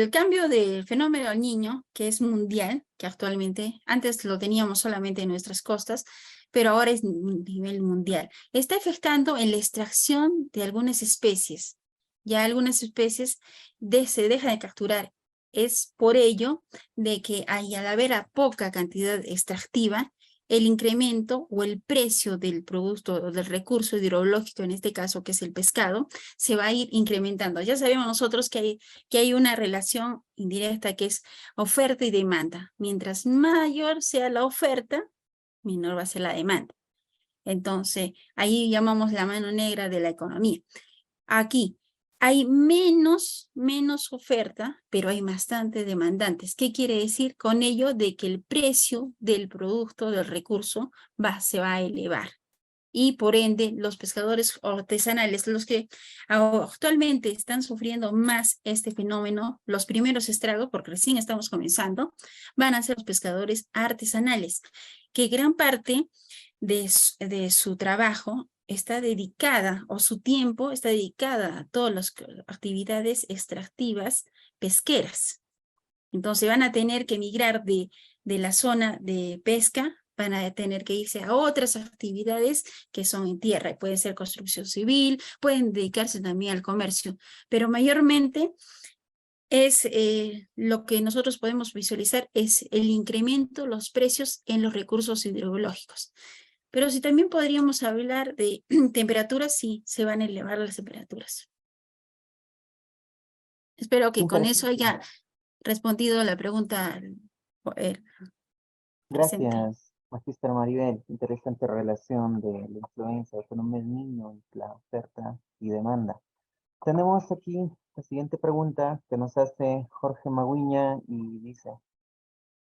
Speaker 3: cambio del fenómeno del Niño, que es mundial, que actualmente, antes lo teníamos solamente en nuestras costas, pero ahora es a nivel mundial, está afectando en la extracción de algunas especies. Ya algunas especies se dejan de capturar. Es por ello de que al haber a poca cantidad extractiva, el incremento o el precio del producto o del recurso hidrológico, en este caso que es el pescado, se va a ir incrementando. Ya sabemos nosotros que hay una relación indirecta que es oferta y demanda. Mientras mayor sea la oferta, menor va a ser la demanda. Entonces, ahí llamamos la mano negra de la economía. Aquí hay menos oferta, pero hay bastante demandantes. ¿Qué quiere decir con ello? De que el precio del producto, del recurso, se va a elevar. Y por ende, los pescadores artesanales, los que actualmente están sufriendo más este fenómeno, los primeros estragos, porque recién estamos comenzando, van a ser los pescadores artesanales, que gran parte de su trabajo está dedicada, o su tiempo está dedicada a todas las actividades extractivas pesqueras. Entonces van a tener que migrar de la zona de pesca, van a tener que irse a otras actividades que son en tierra. Puede ser construcción civil, pueden dedicarse también al comercio, pero mayormente es lo que nosotros podemos visualizar es el incremento, los precios en los recursos hidrológicos. Pero si también podríamos hablar de temperaturas, sí, se van a elevar las temperaturas. Espero que con eso haya respondido a la pregunta.
Speaker 1: Gracias, Magíster Maribel. Interesante relación de la influencia del fenómeno del Niño y la oferta y demanda. Tenemos aquí la siguiente pregunta que nos hace Jorge Magüiña y dice: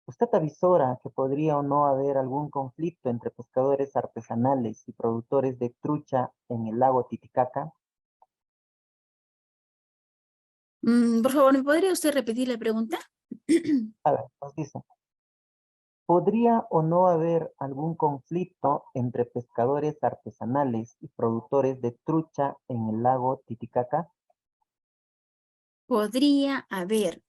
Speaker 1: ¿usted avisora que podría o no haber algún conflicto entre pescadores artesanales y productores de trucha en el lago Titicaca?
Speaker 3: Por favor, ¿me podría usted repetir la pregunta?
Speaker 1: A ver, nos dice: ¿podría o no haber algún conflicto entre pescadores artesanales y productores de trucha en el lago Titicaca?
Speaker 3: Podría haber.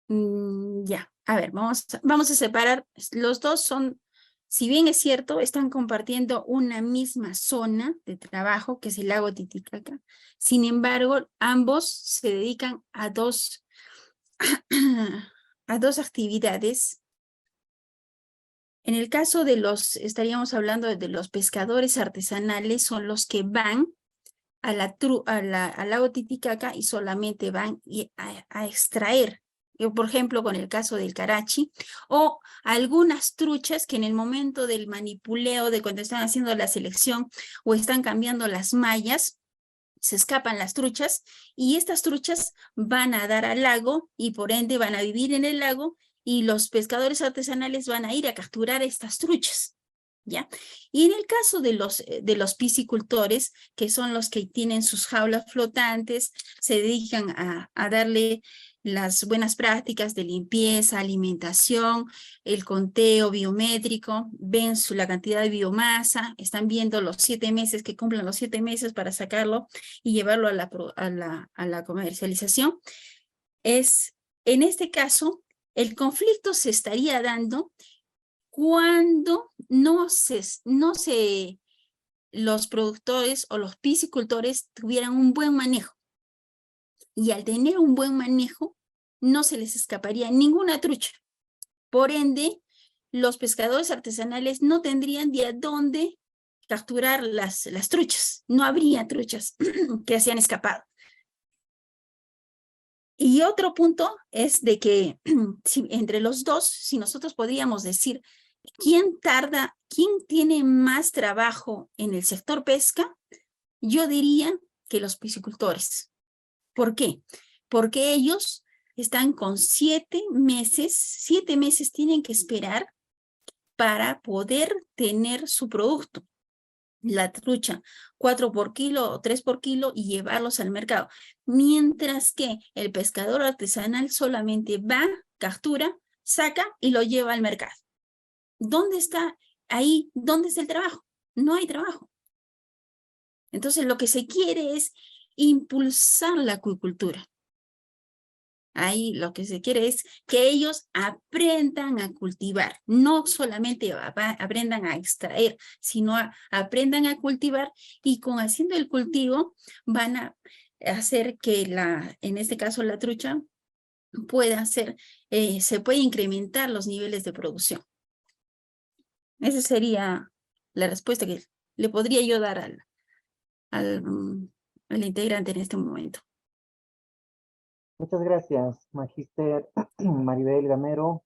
Speaker 3: Ya, a ver, vamos a separar. Los dos son, si bien es cierto, están compartiendo una misma zona de trabajo, que es el lago Titicaca. Sin embargo, ambos se dedican a dos actividades. En el caso de estaríamos hablando de los pescadores artesanales, son los que van al lago Titicaca y solamente van a extraer. Por ejemplo, con el caso del carachi, o algunas truchas que en el momento del manipuleo, de cuando están haciendo la selección o están cambiando las mallas, se escapan las truchas y estas truchas van a dar al lago y por ende van a vivir en el lago y los pescadores artesanales van a ir a capturar estas truchas. ¿Ya? Y en el caso de los piscicultores, que son los que tienen sus jaulas flotantes, se dedican a darle las buenas prácticas de limpieza, alimentación, el conteo biométrico, ven la cantidad de biomasa, están viendo los 7 meses, que cumplan los 7 meses para sacarlo y llevarlo a la comercialización. En este caso, el conflicto se estaría dando cuando los productores o los piscicultores tuvieran un buen manejo. Y al tener un buen manejo, no se les escaparía ninguna trucha. Por ende, los pescadores artesanales no tendrían de dónde capturar las truchas. No habría truchas que se han escapado. Y otro punto es de que entre los dos, si nosotros podríamos decir ¿quién tiene más trabajo en el sector pesca? Yo diría que los piscicultores. ¿Por qué? Porque ellos están con 7 meses, 7 meses tienen que esperar para poder tener su producto, la trucha, 4 por kilo o 3 por kilo y llevarlos al mercado. Mientras que el pescador artesanal solamente va, captura, saca y lo lleva al mercado. ¿Dónde está ahí? ¿Dónde está el trabajo? No hay trabajo. Entonces lo que se quiere es impulsar la acuicultura. Ahí lo que se quiere es que ellos aprendan a cultivar, no solamente aprendan a extraer, sino aprendan a cultivar y con haciendo el cultivo van a hacer que en este caso la trucha pueda se puede incrementar los niveles de producción. Esa sería la respuesta que le podría yo dar al integrante en este momento.
Speaker 1: Muchas gracias, Magíster Maribel Gamero.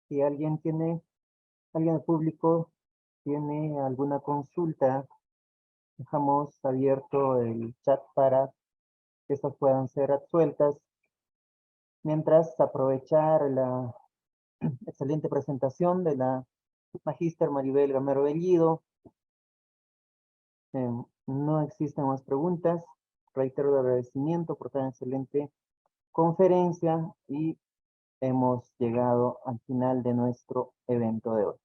Speaker 1: Si alguien del público tiene alguna consulta, dejamos abierto el chat para que estas puedan ser absueltas. Mientras, aprovechar la excelente presentación de la Magíster Maribel Gamero Bellido. No existen más preguntas. Reitero el agradecimiento por tan excelente conferencia y hemos llegado al final de nuestro evento de hoy.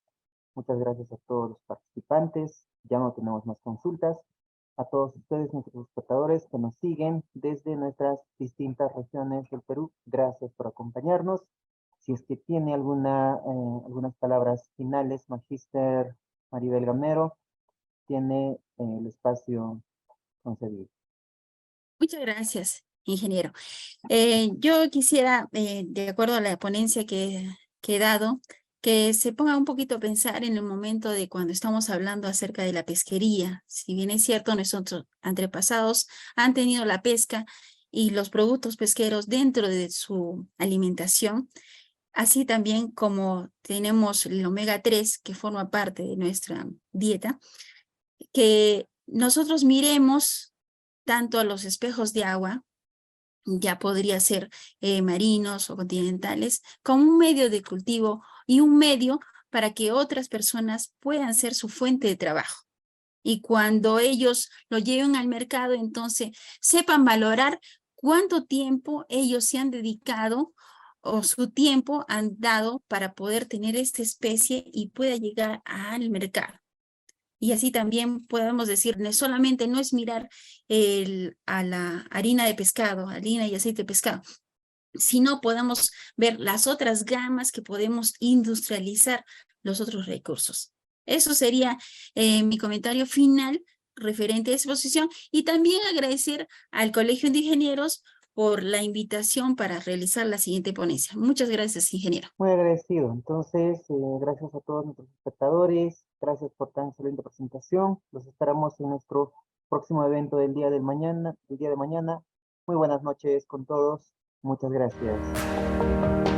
Speaker 1: Muchas gracias a todos los participantes. Ya no tenemos más consultas. A todos ustedes, nuestros espectadores que nos siguen desde nuestras distintas regiones del Perú, gracias por acompañarnos. Si es que tiene algunas palabras finales, Magíster Maribel Gamero, tiene el espacio concedido.
Speaker 3: Muchas gracias, ingeniero. Yo quisiera, de acuerdo a la ponencia que he dado, que se ponga un poquito a pensar en el momento de cuando estamos hablando acerca de la pesquería. Si bien es cierto, nuestros antepasados han tenido la pesca y los productos pesqueros dentro de su alimentación, así también como tenemos el omega 3 que forma parte de nuestra dieta, que nosotros miremos tanto a los espejos de agua, ya podría ser marinos o continentales, como un medio de cultivo y un medio para que otras personas puedan ser su fuente de trabajo. Y cuando ellos lo lleven al mercado, entonces sepan valorar cuánto tiempo ellos se han dedicado o su tiempo han dado para poder tener esta especie y pueda llegar al mercado. Y así también podemos decir, solamente no es mirar a la harina de pescado, harina y aceite de pescado, sino podemos ver las otras gamas que podemos industrializar los otros recursos. Eso sería mi comentario final referente a esa exposición y también agradecer al Colegio de Ingenieros por la invitación para realizar la siguiente ponencia. Muchas gracias, ingeniero.
Speaker 1: Muy agradecido. Entonces, gracias a todos nuestros espectadores. Gracias por tan excelente presentación. Los esperamos en nuestro próximo evento del día de mañana. Muy buenas noches con todos. Muchas gracias.